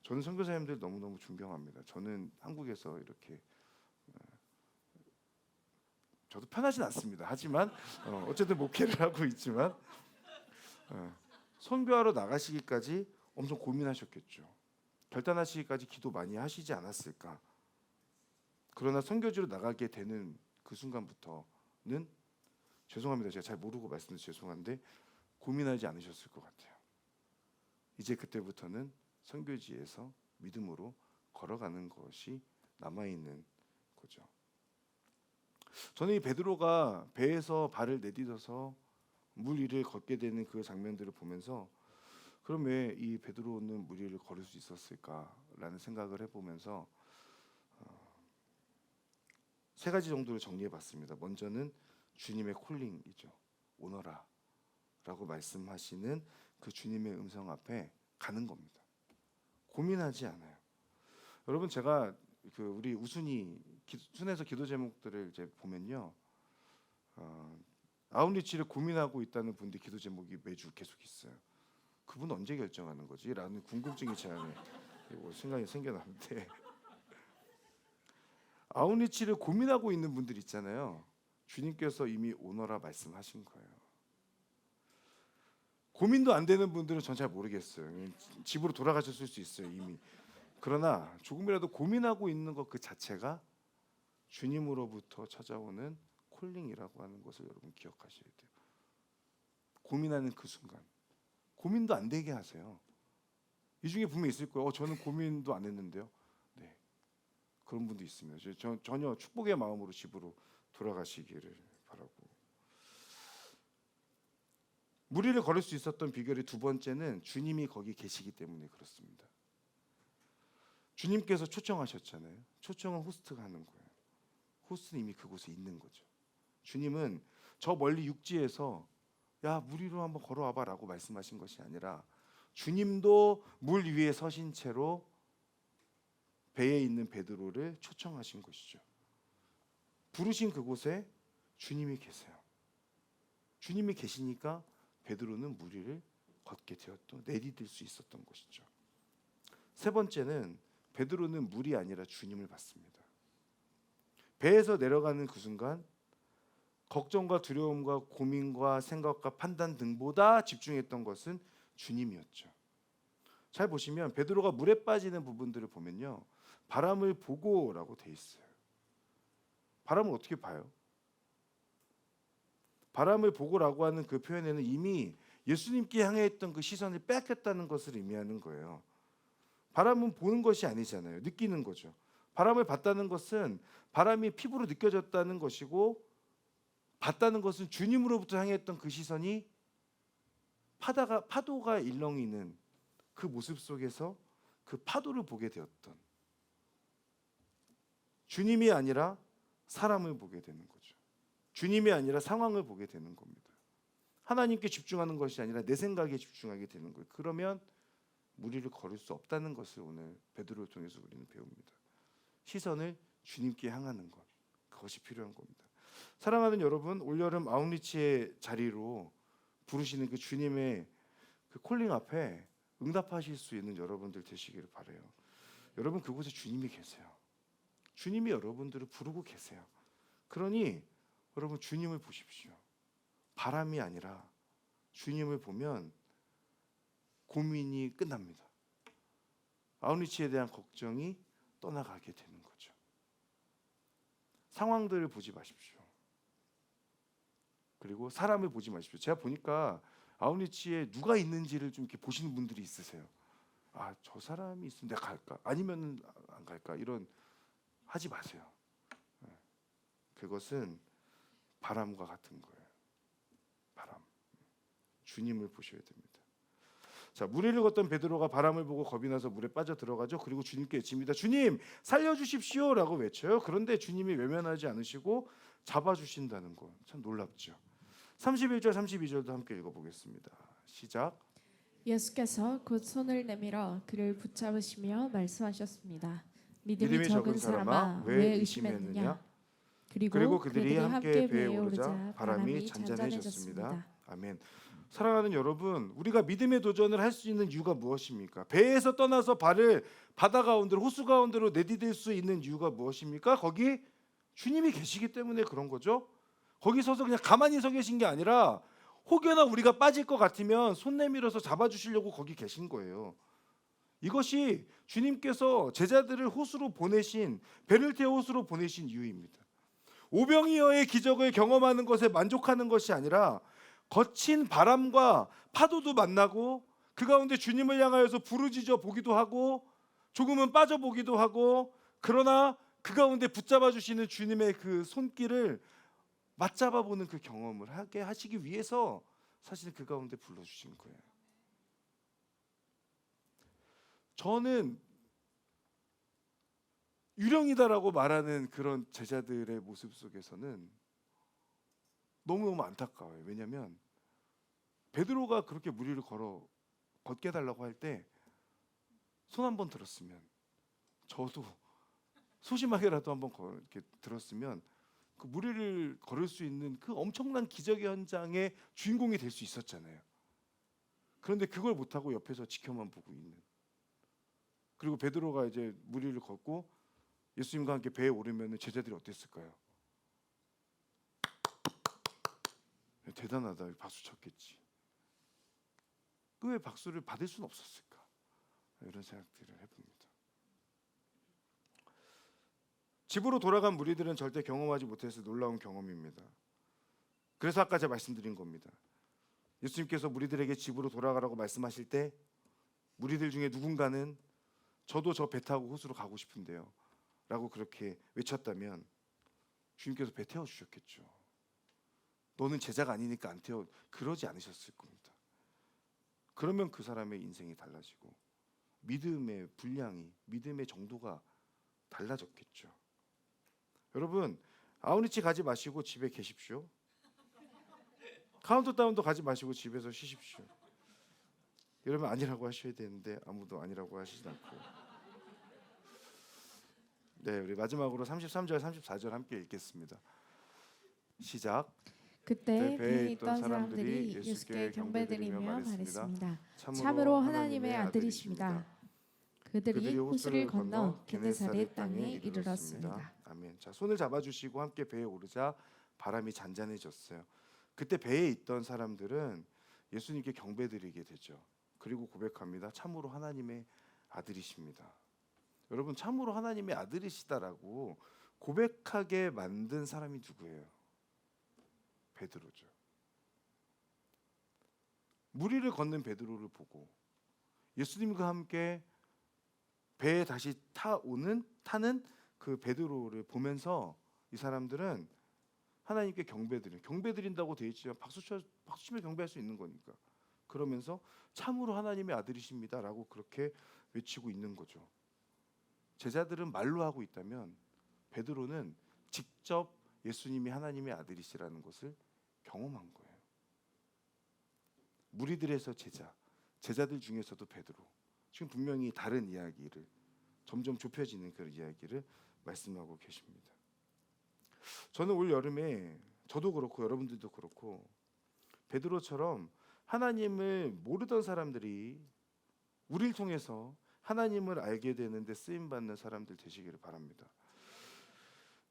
저는 선교사님들 너무너무 존경합니다. 저는 한국에서 이렇게 저도 편하진 않습니다. 하지만 어쨌든 목회를 하고 있지만 선교하러 나가시기까지 엄청 고민하셨겠죠. 결단하시기까지 기도 많이 하시지 않았을까. 그러나 선교지로 나가게 되는 그 순간부터는 죄송합니다. 제가 잘 모르고 말씀드려 죄송한데 고민하지 않으셨을 것 같아요. 이제 그때부터는 선교지에서 믿음으로 걸어가는 것이 남아있는 거죠. 저는 이 베드로가 배에서 발을 내딛어서 물 위를 걷게 되는 그 장면들을 보면서 그럼 왜 이 베드로는 물 위를 걸을 수 있었을까라는 생각을 해보면서 세 가지 정도를 정리해봤습니다. 먼저는 주님의 콜링이죠. 오너라 라고 말씀하시는 그 주님의 음성 앞에 가는 겁니다. 고민하지 않아요. 여러분 제가 우리 우순이 순에서 기도 제목들을 이제 보면요, 아웃리치를 고민하고 있다는 분들 기도 제목이 매주 계속 있어요. 그분 언제 결정하는 거지? 라는 궁금증이 제 안에 생각이 생겨나는데 아웃리치를 고민하고 있는 분들 있잖아요. 주님께서 이미 오너라 말씀하신 거예요. 고민도 안 되는 분들은 전 잘 모르겠어요. 집으로 돌아가셨을 수 있어요 이미. 그러나 조금이라도 고민하고 있는 것 그 자체가 주님으로부터 찾아오는 콜링이라고 하는 것을 여러분 기억하셔야 돼요. 고민하는 그 순간 고민도 안 되게 하세요. 이 중에 분명히 있을 거예요. 저는 고민도 안 했는데요. 네, 그런 분도 있습니다. 전혀 축복의 마음으로 집으로 돌아가시기를 바라고. 물 위를 걸을 수 있었던 비결의 두 번째는 주님이 거기 계시기 때문에 그렇습니다. 주님께서 초청하셨잖아요. 초청은 호스트가 하는 거예요. 호스트는 이미 그곳에 있는 거죠. 주님은 저 멀리 육지에서 야 물 위로 한번 걸어와봐 라고 말씀하신 것이 아니라 주님도 물 위에 서신 채로 배에 있는 베드로를 초청하신 것이죠. 부르신 그곳에 주님이 계세요. 주님이 계시니까 베드로는 물 위를 걷게 되었던, 내디딜 수 있었던 것이죠. 세 번째는 베드로는 물이 아니라 주님을 봤습니다. 배에서 내려가는 그 순간 걱정과 두려움과 고민과 생각과 판단 등보다 집중했던 것은 주님이었죠. 잘 보시면 베드로가 물에 빠지는 부분들을 보면요, 바람을 보고라고 돼 있어요. 바람을 어떻게 봐요? 바람을 보고라고 하는 그 표현에는 이미 예수님께 향해 있던 그 시선을 뺏겼다는 것을 의미하는 거예요. 바람은 보는 것이 아니잖아요. 느끼는 거죠. 바람을 봤다는 것은 바람이 피부로 느껴졌다는 것이고, 봤다는 것은 주님으로부터 향했던 그 시선이 파도가 일렁이는 그 모습 속에서 그 파도를 보게 되었던, 주님이 아니라 사람을 보게 되는 거죠. 주님이 아니라 상황을 보게 되는 겁니다. 하나님께 집중하는 것이 아니라 내 생각에 집중하게 되는 거예요. 그러면 무리를 걸을 수 없다는 것을 오늘 베드로를 통해서 우리는 배웁니다. 시선을 주님께 향하는 것, 그것이 필요한 겁니다. 사랑하는 여러분, 올여름 아웃리치의 자리로 부르시는 그 주님의 그 콜링 앞에 응답하실 수 있는 여러분들 되시기를 바라요. 여러분, 그곳에 주님이 계세요. 주님이 여러분들을 부르고 계세요. 그러니 여러분, 주님을 보십시오. 바람이 아니라 주님을 보면 고민이 끝납니다. 아웃리치에 대한 걱정이 떠나가게 되는 거죠. 상황들을 보지 마십시오. 그리고 사람을 보지 마십시오. 제가 보니까 아웃리치에 누가 있는지를 좀 이렇게 보시는 분들이 있으세요. 아, 저 사람이 있으면 내가 갈까? 아니면 안 갈까? 이런 하지 마세요. 그것은 바람과 같은 거예요. 바람. 주님을 보셔야 됩니다. 자, 무리를 걷던 베드로가 바람을 보고 겁이 나서 물에 빠져 들어가죠. 그리고 주님께 외칩니다. 주님, 살려주십시오라고 외쳐요. 그런데 주님이 외면하지 않으시고 잡아주신다는 거 참 놀랍죠. 31절 32절도 함께 읽어보겠습니다. 시작. 예수께서 곧 손을 내밀어 그를 붙잡으시며 말씀하셨습니다. 믿음이 적은 사람아, 왜 의심했느냐? 그리고 그들이 함께 배에 오르자 바람이 잔잔해졌습니다. 아멘. 사랑하는 여러분, 우리가 믿음의 도전을 할 수 있는 이유가 무엇입니까? 배에서 떠나서 발을 바다 가운데로, 호수 가운데로 내디딜 수 있는 이유가 무엇입니까? 거기 주님이 계시기 때문에 그런 거죠. 거기 서서 그냥 가만히 서 계신 게 아니라 혹여나 우리가 빠질 것 같으면 손 내밀어서 잡아주시려고 거기 계신 거예요. 이것이 주님께서 제자들을 호수로 보내신, 배를 태워 호수로 보내신 이유입니다. 오병이어의 기적을 경험하는 것에 만족하는 것이 아니라 거친 바람과 파도도 만나고 그 가운데 주님을 향하여서 부르짖어 보기도 하고 조금은 빠져보기도 하고, 그러나 그 가운데 붙잡아 주시는 주님의 그 손길을 맞잡아 보는 그 경험을 하게 하시기 위해서 사실 그 가운데 불러주신 거예요. 저는 유령이다라고 말하는 그런 제자들의 모습 속에서는 너무너무 안타까워요. 왜냐하면 베드로가 그렇게 무리를 걷게 해달라고 할 때 손 한번 들었으면, 저도 소심하게라도 한번 이렇게 들었으면 그 무리를 걸을 수 있는 그 엄청난 기적의 현장의 주인공이 될 수 있었잖아요. 그런데 그걸 못하고 옆에서 지켜만 보고 있는. 그리고 베드로가 이제 무리를 걷고 예수님과 함께 배에 오르면 제자들이 어땠을까요? 대단하다, 박수 쳤겠지. 그 왜 박수를 받을 수는 없었을까? 이런 생각들을 해봅니다. 집으로 돌아간 무리들은 절대 경험하지 못해서 놀라운 경험입니다. 그래서 아까 제가 말씀드린 겁니다. 예수님께서 무리들에게 집으로 돌아가라고 말씀하실 때 무리들 중에 누군가는 저도 저 배 타고 호수로 가고 싶은데요 라고 그렇게 외쳤다면 주님께서 배 태워주셨겠죠. 너는 제자가 아니니까 안 태워, 그러지 않으셨을 겁니다. 그러면 그 사람의 인생이 달라지고 믿음의 분량이, 믿음의 정도가 달라졌겠죠. 여러분, 아웃리치 가지 마시고 집에 계십시오. 카운트다운도 가지 마시고 집에서 쉬십시오. 이러면 아니라고 하셔야 되는데 아무도 아니라고 하시지 않고. 네, 우리 마지막으로 33절 34절 함께 읽겠습니다. 시작. 그때 배에 있던 사람들이 예수께 경배드리며 말했습니다. 참으로 하나님의 아들이십니다. 그들이 호수를 건너 게네사렛 땅에 이르렀습니다. 아멘. 자, 손을 잡아주시고 함께 배에 오르자 바람이 잔잔해졌어요. 그때 배에 있던 사람들은 예수님께 경배드리게 되죠. 그리고 고백합니다. 참으로 하나님의 아들이십니다. 여러분, 참으로 하나님의 아들이시다라고 고백하게 만든 사람이 누구예요? 베드로죠. 무리를 걷는 베드로를 보고 예수님과 함께 배에 다시 타는 그 베드로를 보면서 이 사람들은 하나님께 경배드린다고 되어 있지만 박수치며 경배할 수 있는 거니까, 그러면서 참으로 하나님의 아들이십니다라고 그렇게 외치고 있는 거죠. 제자들은 말로 하고 있다면 베드로는 직접 예수님이 하나님의 아들이시라는 것을 경험한 거예요. 무리들에서 제자들 중에서도 베드로. 지금 분명히 다른 이야기를 점점 좁혀지는 그런 이야기를 말씀하고 계십니다. 저는 올 여름에 저도 그렇고 여러분들도 그렇고 베드로처럼 하나님을 모르던 사람들이 우리를 통해서 하나님을 알게 되는데 쓰임 받는 사람들 되시기를 바랍니다.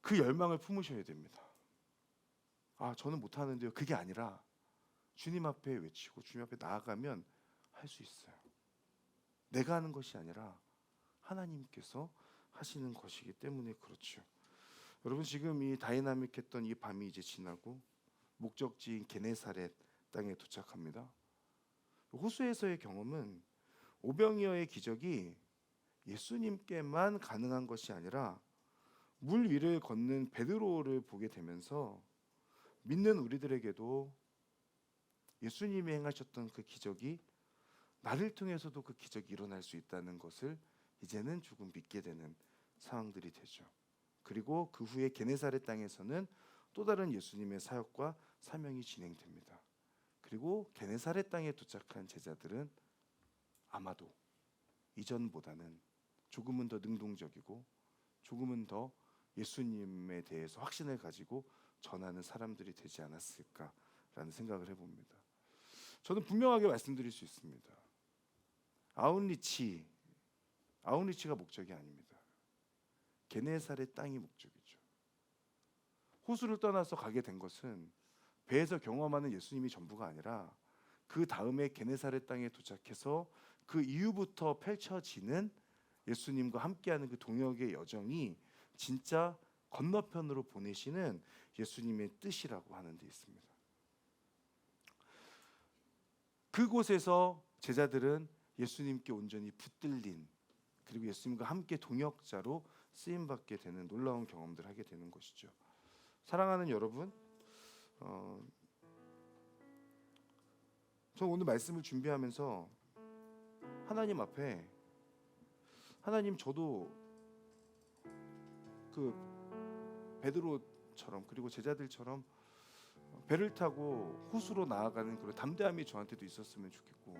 그 열망을 품으셔야 됩니다. 저는 못하는데요. 그게 아니라 주님 앞에 외치고 주님 앞에 나아가면 할 수 있어요. 내가 하는 것이 아니라 하나님께서 하시는 것이기 때문에 그렇죠. 여러분 지금 이 다이나믹했던 이 밤이 이제 지나고 목적지인 게네사렛 땅에 도착합니다. 호수에서의 경험은 오병이어의 기적이 예수님께만 가능한 것이 아니라 물 위를 걷는 베드로를 보게 되면서 믿는 우리들에게도 예수님이 행하셨던 그 기적이 나를 통해서도 그 기적이 일어날 수 있다는 것을 이제는 조금 믿게 되는 상황들이 되죠. 그리고 그 후에 게네사렛 땅에서는 또 다른 예수님의 사역과 사명이 진행됩니다. 그리고 게네사렛 땅에 도착한 제자들은 아마도 이전보다는 조금은 더 능동적이고 조금은 더 예수님에 대해서 확신을 가지고 전하는 사람들이 되지 않았을까라는 생각을 해봅니다. 저는 분명하게 말씀드릴 수 있습니다. 아웃리치가 목적이 아닙니다. 게네사렛 땅이 목적이죠. 호수를 떠나서 가게 된 것은 배에서 경험하는 예수님이 전부가 아니라 그 다음에 게네사렛 땅에 도착해서 그 이후부터 펼쳐지는 예수님과 함께하는 그 동역의 여정이 진짜 건너편으로 보내시는 예수님의 뜻이라고 하는 데 있습니다. 그곳에서 제자들은 예수님께 온전히 붙들린 그리고 예수님과 함께 동역자로 쓰임받게 되는 놀라운 경험들을 하게 되는 것이죠. 사랑하는 여러분, 저 오늘 말씀을 준비하면서 하나님 앞에 하나님 저도 그 베드로처럼 그리고 제자들처럼 배를 타고 호수로 나아가는 그런 담대함이 저한테도 있었으면 좋겠고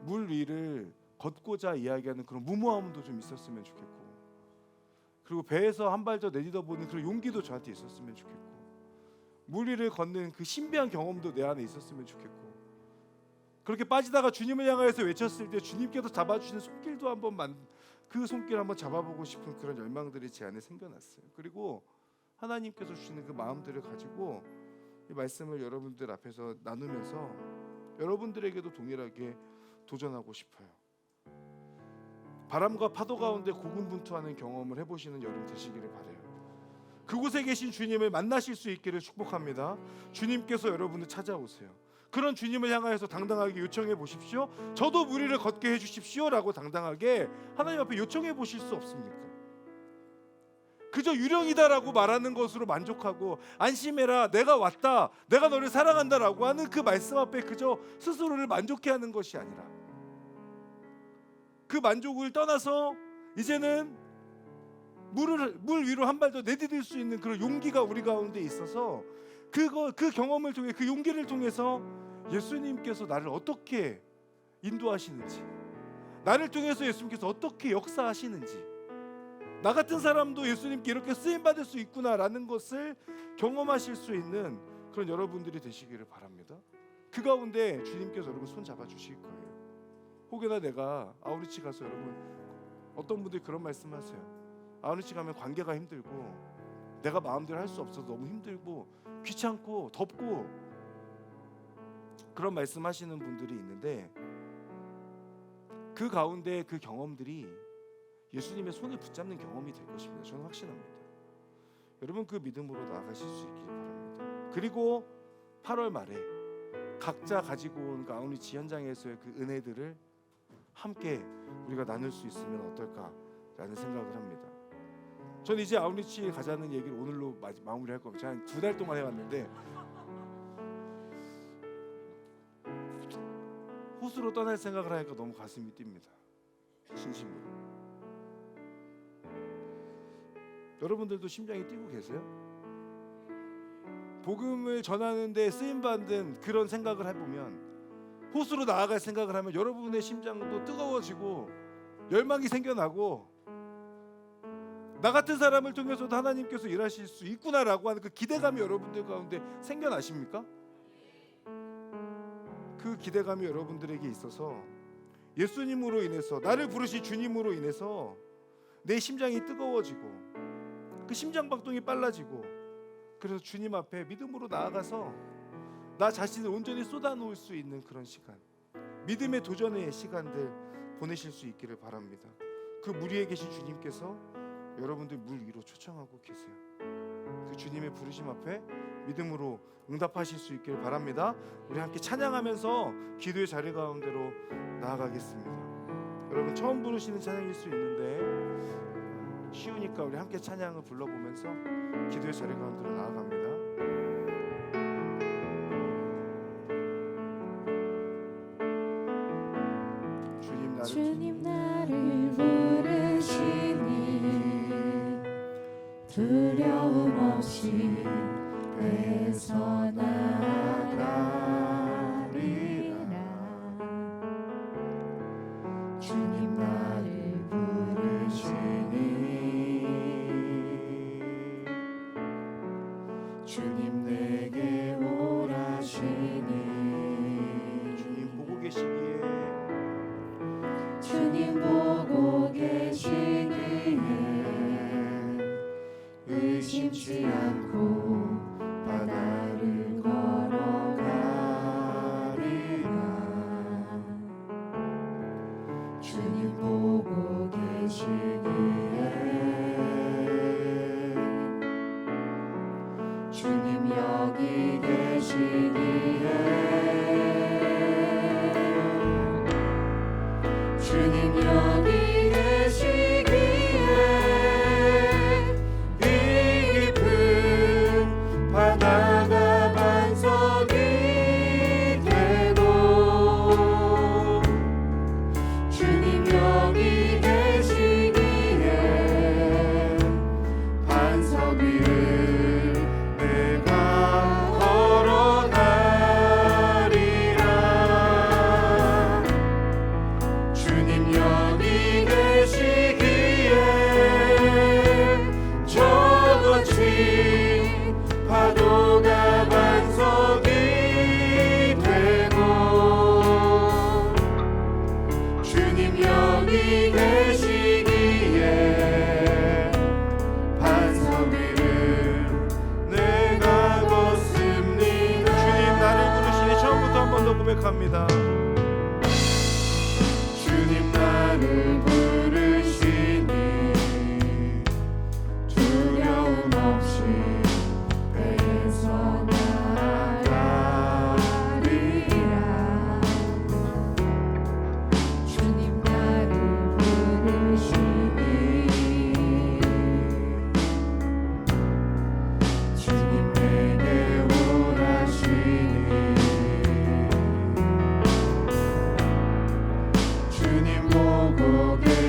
물 위를 걷고자 이야기하는 그런 무모함도 좀 있었으면 좋겠고 그리고 배에서 한 발 더 내딛어보는 그런 용기도 저한테 있었으면 좋겠고 물 위를 걷는 그 신비한 경험도 내 안에 있었으면 좋겠고 그렇게 빠지다가 주님을 향하여서 외쳤을 때 주님께서 잡아주시는 손길도 그 손길 한번 잡아보고 싶은 그런 열망들이 제 안에 생겨났어요. 그리고 하나님께서 주시는 그 마음들을 가지고 이 말씀을 여러분들 앞에서 나누면서 여러분들에게도 동일하게 도전하고 싶어요. 바람과 파도 가운데 고군분투하는 경험을 해보시는 여름 되시기를 바라요. 그곳에 계신 주님을 만나실 수 있기를 축복합니다. 주님께서 여러분을 찾아오세요. 그런 주님을 향하여서 당당하게 요청해 보십시오. 저도 무리를 걷게 해주십시오 라고 당당하게 하나님 앞에 요청해 보실 수 없습니까? 그저 유령이다라고 말하는 것으로 만족하고 안심해라 내가 왔다 내가 너를 사랑한다라고 하는 그 말씀 앞에 그저 스스로를 만족해 하는 것이 아니라 그 만족을 떠나서 이제는 물 위로 한 발 더 내디딜 수 있는 그런 용기가 우리 가운데 있어서 그 경험을 통해 그 용기를 통해서 예수님께서 나를 어떻게 인도하시는지 나를 통해서 예수님께서 어떻게 역사하시는지 나 같은 사람도 예수님께 이렇게 쓰임받을 수 있구나라는 것을 경험하실 수 있는 그런 여러분들이 되시기를 바랍니다. 그 가운데 주님께서 여러분 손 잡아주실 거예요. 혹여나 내가 아우리치 가서 여러분 어떤 분들이 그런 말씀하세요. 아우리치 가면 관계가 힘들고 내가 마음대로 할 수 없어서 너무 힘들고 귀찮고 덥고 그런 말씀하시는 분들이 있는데 그 가운데 그 경험들이 예수님의 손을 붙잡는 경험이 될 것입니다. 저는 확신합니다. 여러분 그 믿음으로 나아가실 수 있기를 바랍니다. 그리고 8월 말에 각자 가지고 온 그 아우리치 현장에서의 그 은혜들을 함께 우리가 나눌 수 있으면 어떨까라는 생각을 합니다. 전 이제 아우리치에 가자는 얘기를 오늘로 마무리할 겁니다. 제가 한 2달 동안 해왔는데 호수로 떠날 생각을 하니까 너무 가슴이 뜁니다. 진심으로. 여러분들도 심장이 뛰고 계세요? 복음을 전하는데 쓰임받는 그런 생각을 해보면 호수로 나아갈 생각을 하면 여러분의 심장도 뜨거워지고 열망이 생겨나고 나 같은 사람을 통해서도 하나님께서 일하실 수 있구나라고 하는 그 기대감이 여러분들 가운데 생겨나십니까? 그 기대감이 여러분들에게 있어서 예수님으로 인해서 나를 부르신 주님으로 인해서 내 심장이 뜨거워지고 그 심장박동이 빨라지고 그래서 주님 앞에 믿음으로 나아가서 나 자신을 온전히 쏟아놓을 수 있는 그런 시간, 믿음의 도전의 시간들 보내실 수 있기를 바랍니다. 그 물 위에 계신 주님께서 여러분들 물 위로 초청하고 계세요. 그 주님의 부르심 앞에 믿음으로 응답하실 수 있기를 바랍니다. 우리 함께 찬양하면서 기도의 자리 가운데로 나아가겠습니다. 여러분 처음 부르시는 찬양일 수 있는데 쉬우니까 우리 함께 찬양을 불러보면서 기도의 자리 가운데로 나아갑니다. 주님 나를 부르시니 두려움 없이 배서 나아가리라. 주님 나를 부르시니 주님 내게 오라시니 주님 보고 계시기에 주님 보고 계시기에 의심치 않고 바다를 걸어가리라. 주님 보고 계시기에 주님 여기 계시기에 주님 여기 계시기에 이 깊은 바다가 반석이 되고 주님 여기 계시기에 반석 위를 내가 걸어가리라. 주님 여기 계시기에 저거친 파도가 반석이 되고 주님 여기 계시기에 반석 위를 내가 걷습니다. 주님 나를 부르시니 처음부터 한 번 더 고백합니다. 주님 나를 부르시니 두려움 없이 배에서 나아가리라. 주님 나를 부르시니 주님 내게 오라시니 주님 보고 계시기에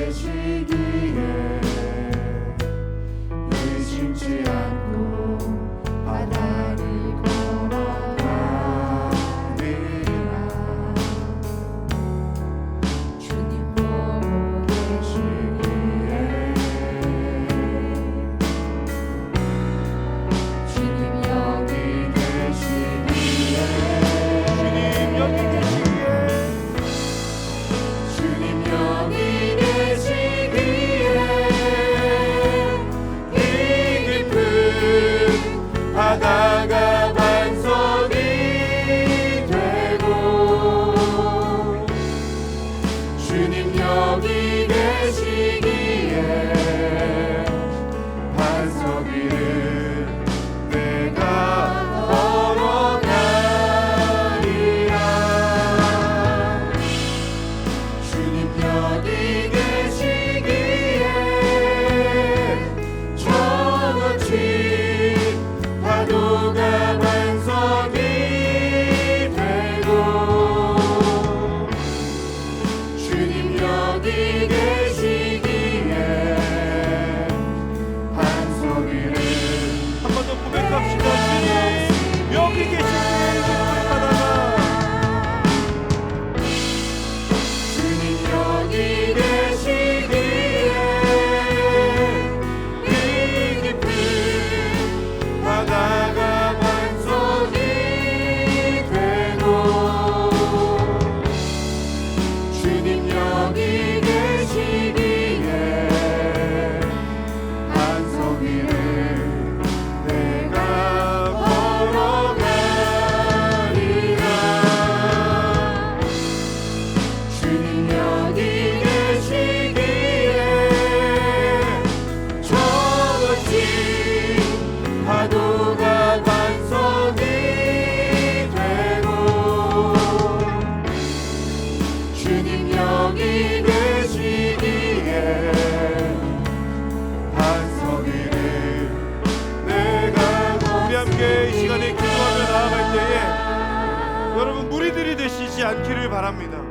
여러분 무리들이 되시지 않기를 바랍니다.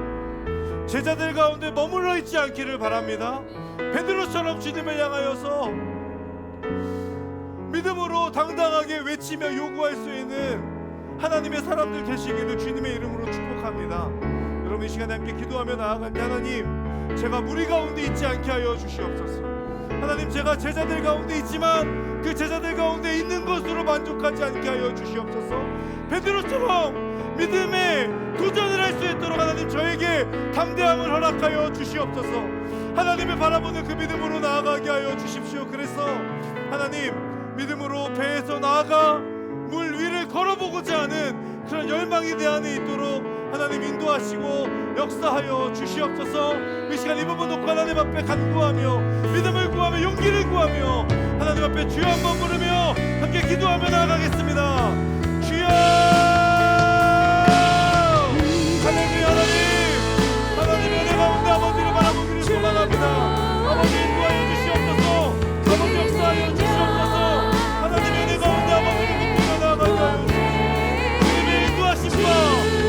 제자들 가운데 머물러 있지 않기를 바랍니다. 베드로처럼 주님을 향하여서 믿음으로 당당하게 외치며 요구할 수 있는 하나님의 사람들 되시기를 주님의 이름으로 축복합니다. 여러분 이 시간에 함께 기도하며 나아갈 때 하나님, 제가 무리 가운데 있지 않게 하여 주시옵소서. 하나님, 제가 제자들 가운데 있지만 그 제자들 가운데 있는 것으로 만족하지 않게 하여 주시옵소서. 베드로처럼 믿음에 도전을 할 수 있도록 하나님 저에게 담대함을 허락하여 주시옵소서. 하나님을 바라보는 그 믿음으로 나아가게 하여 주십시오. 그래서 하나님, 믿음으로 배에서 나아가 물 위를 걸어보고자 하는 그런 열망이 내 안에 있도록 하나님 인도하시고 역사하여 주시옵소서. 이 시간 이 부분 놓고 하나님 앞에 간구하며 믿음을 구하며 용기를 구하며 하나님 앞에 주여 한번 부르며 함께 기도하며 나아가겠습니다. 주여, 할렐루야. 하나님의 은혜 가운데 아버지를 바라보기를 소망합니다. 아버지 인도하여 주시옵소서. 아버지 역사하여 주시옵소서. 하나님의 은혜 가운데 아버지를 믿고 나아가게 하여 주시옵소서. 주님의 인도하심과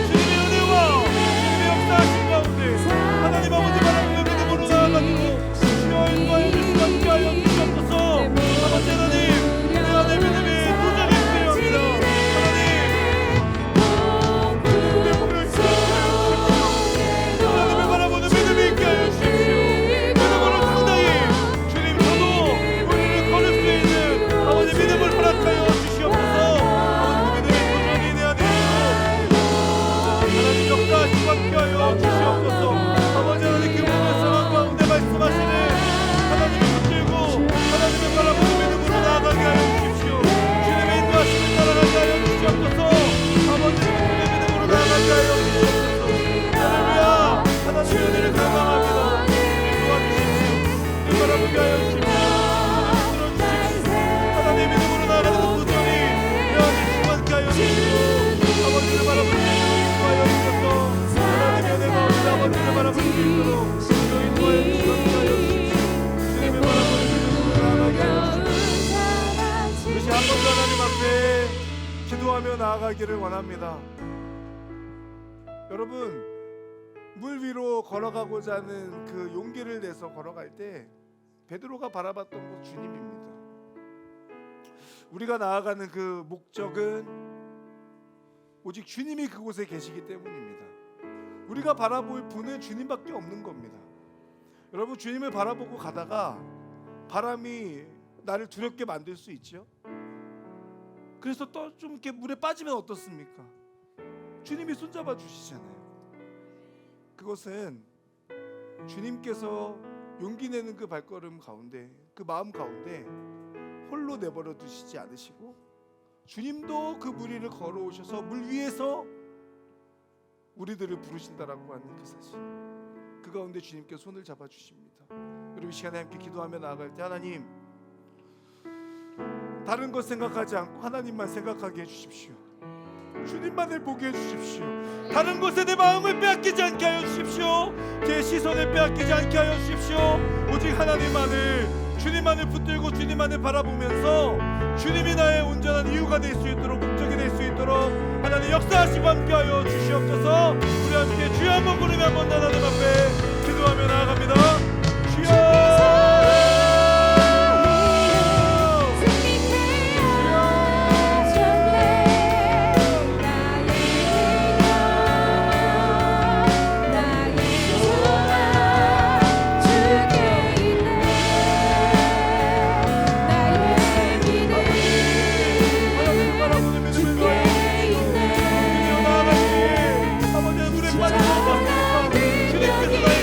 주님의 은혜와 주님의 역사하심 가운데 하나님 아버지 바라보는 믿음으로 나아가고 주여 인도하여 주시고 함께 하여 주시옵소서. 아버지 하나님, 내 안에 믿음이 도전이 필요합니다. 하나님을 바라보는 믿음이 있게 하여 주십시오. 믿음으로 당당히 주님, 저도 우리를 걸을 수 있는 아버지 믿음을 허락하여 주시옵소서. 아버지 믿음의 도전이 내 안에 있도록 하나님 역사하시고 함께 하여 주시옵소서. 아버지 하나님, 그 모든 상황 가운데 말씀하시는 하나님을 붙들고 하나님을 바라보는 믿음으로 나아가게 하여 주십시오. 주님의 인도하심을 따라가게 하여 주시옵소서. 아버지 주님의 믿음으로 나아가게 하여 주시옵소서. 할렐루야. 하나님의 은혜를 감사합니다. 도와주십시오. 주님 바라보게 하여 주십시오. 주님 들어주십시오. 하나님의 믿음으로 나아가는 그 도전이 내 안에 충만케 하여 주시고 아버지를 바라보는 믿음을 인도하여 주셔서 하나님의 은혜 가운데 아버지를 바라볼 수 있도록 주여 인도하여 주시고 하여 주십시오. 주님을 바라보는 믿음으로 나아가게 하여 주십시오. 다시 한 번 더 하나님 앞에 기도하며 나아가기를 원합니다. 여러분, 물 위로 걸어가고자 하는 그 용기를 내서 걸어갈 때 베드로가 바라봤던 곳 주님입니다. 우리가 나아가는 그 목적은 오직 주님이 그곳에 계시기 때문입니다. 우리가 바라볼 분은 주님밖에 없는 겁니다. 여러분, 주님을 바라보고 가다가 바람이 나를 두렵게 만들 수 있죠. 그래서 또 좀 이렇게 물에 빠지면 어떻습니까? 주님이 손잡아 주시잖아요. 그것은 주님께서 용기 내는 그 발걸음 가운데, 그 마음 가운데 홀로 내버려 두시지 않으시고 주님도 그 물 위를 걸어오셔서 물 위에서 우리들을 부르신다라고 하는 그 사실, 그 가운데 주님께 손을 잡아 주십니다. 여러분, 이 시간에 함께 기도하며 나아갈 때 하나님, 다른 것 생각하지 않고 하나님만 생각하게 해주십시오. 주님만을 보게 해주십시오. 다른 곳에 내 마음을 빼앗기지 않게 하여 주십시오. 제 시선을 빼앗기지 않게 하여 주십시오. 오직 하나님만을, 주님만을 붙들고 주님만을 바라보면서 주님이 나의 온전한 이유가 될 수 있도록, 목적이 될 수 있도록 하나님 역사하시고 함께 하여 주시옵소서. 우리 함께 주여 한번 부르며 한번 하나님 앞에 기도하며 나아갑니다. 주여, 주님께서 나의 손을 붙잡아 주셔서 주님께서 나의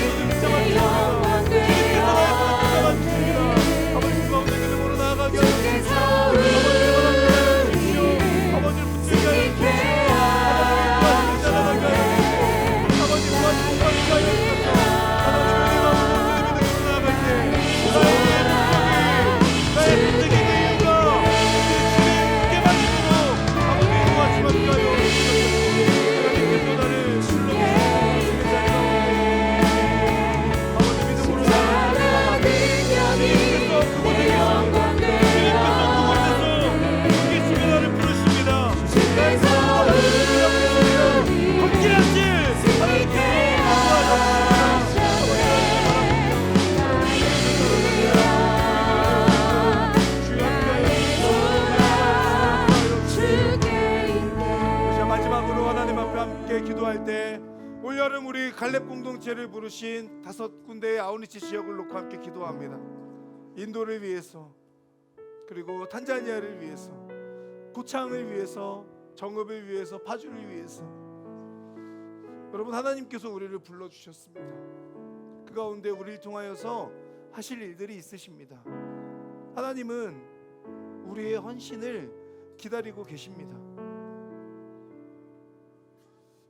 함께 기도할 때 올여름 우리 갈렙 공동체를 부르신 5군데의 아우니치 지역을 놓고 함께 기도합니다. 인도를 위해서, 그리고 탄자니아를 위해서, 고창을 위해서, 정읍을 위해서, 파주를 위해서. 여러분, 하나님께서 우리를 불러주셨습니다. 그 가운데 우리를 통하여서 하실 일들이 있으십니다. 하나님은 우리의 헌신을 기다리고 계십니다.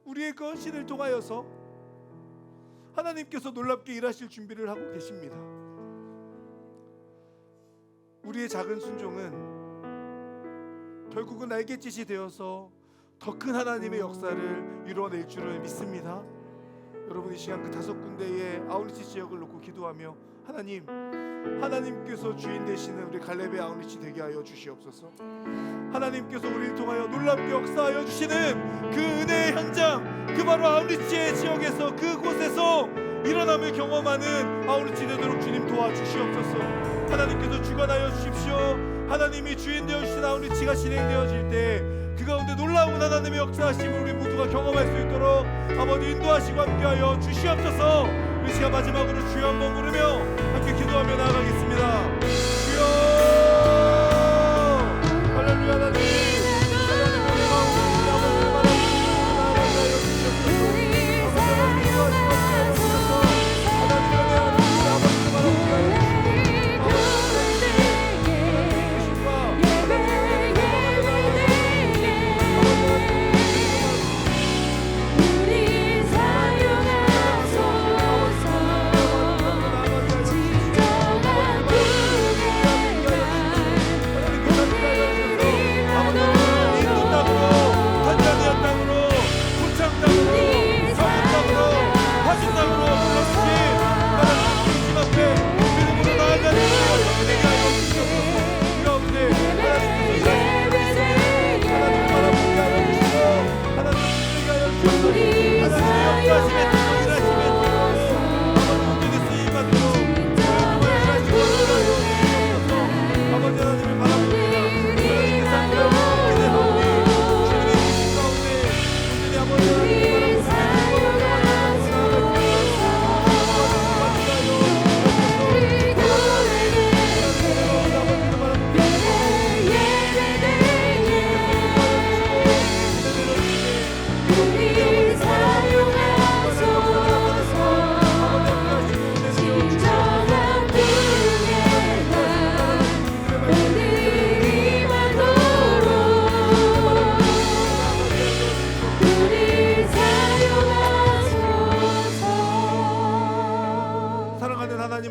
우리의 그 헌신을 통하여서 하나님께서 놀랍게 일하실 준비를 하고 계십니다. 우리의 작은 순종은 결국은 날갯짓이 되어서 더 큰 하나님의 역사를 이루어낼 줄을 믿습니다. 여러분, 이 시간 그 5군데의 아우니치 지역을 놓고 기도하며 하나님께서 주인 되시는 우리 갈렙의 아우니치 되게 하여 주시옵소서. 하나님께서 우리를 통하여 놀랍게 역사하여 주시는 그 은혜의 현장, 그 바로 아우니치의 지역에서, 그곳에서 일어남을 경험하는 아우니치 되도록 주님 도와주시옵소서. 하나님께서 주관하여 주십시오. 하나님이 주인 되어주신 아우니치가 진행되어질 때 그 가운데 놀라운 하나님의 역사하심을 우리 모두가 경험할 수 있도록 아버지 인도하시고 함께하여 주시옵소서. 우리 시간 마지막으로 주여 한번 부르며 함께 기도하며 나아가겠습니다. 주여, 할렐루야. 하나님, 하나님의 마음을 아버지의 바라보시고 나아가여 주시옵소서. 아버지 하나님의 아버지의 아버지의 바라보시고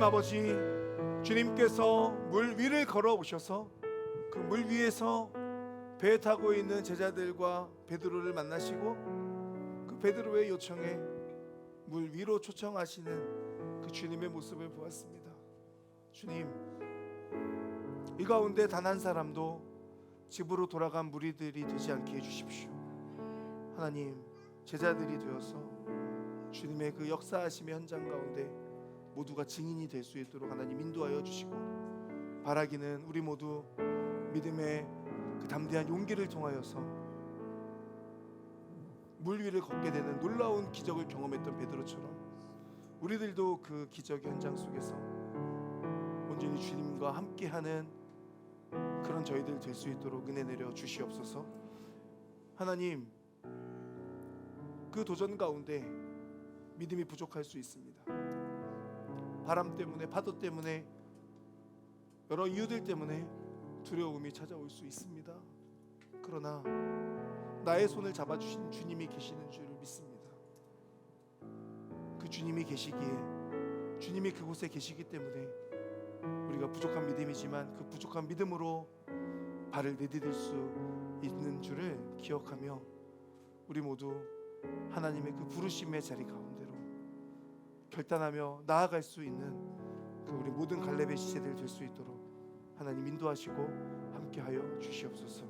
아버지, 주님께서 물 위를 걸어오셔서 그 물 위에서 배에 타고 있는 제자들과 베드로를 만나시고 그 베드로의 요청에 물 위로 초청하시는 그 주님의 모습을 보았습니다. 주님, 이 가운데 단 한 사람도 집으로 돌아간 무리들이 되지 않게 해주십시오. 하나님, 제자들이 되어서 주님의 그 역사하심의 현장 가운데 모두가 증인이 될 수 있도록 하나님 인도하여 주시고, 바라기는 우리 모두 믿음의 그 담대한 용기를 통하여서 물 위를 걷게 되는 놀라운 기적을 경험했던 베드로처럼 우리들도 그 기적의 현장 속에서 온전히 주님과 함께하는 그런 저희들 될 수 있도록 은혜 내려 주시옵소서. 하나님, 그 도전 가운데 믿음이 부족할 수 있습니다. 바람 때문에, 파도 때문에, 여러 이유들 때문에 두려움이 찾아올 수 있습니다. 그러나 나의 손을 잡아주신 주님이 계시는 줄 믿습니다. 그 주님이 계시기에, 주님이 그곳에 계시기 때문에 우리가 부족한 믿음이지만 그 부족한 믿음으로 발을 내디딜 수 있는 줄을 기억하며 우리 모두 하나님의 그 부르심의 자리 가운데로 결단하며 나아갈 수 있는 그 우리 모든 갈렙의 시체들 될 수 있도록 하나님 인도하시고 함께하여 주시옵소서.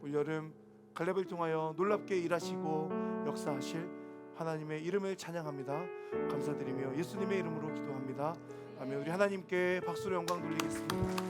올여름 갈렙을 통하여 놀랍게 일하시고 역사하실 하나님의 이름을 찬양합니다. 감사드리며 예수님의 이름으로 기도합니다. 아멘. 우리 하나님께 박수로 영광 돌리겠습니다.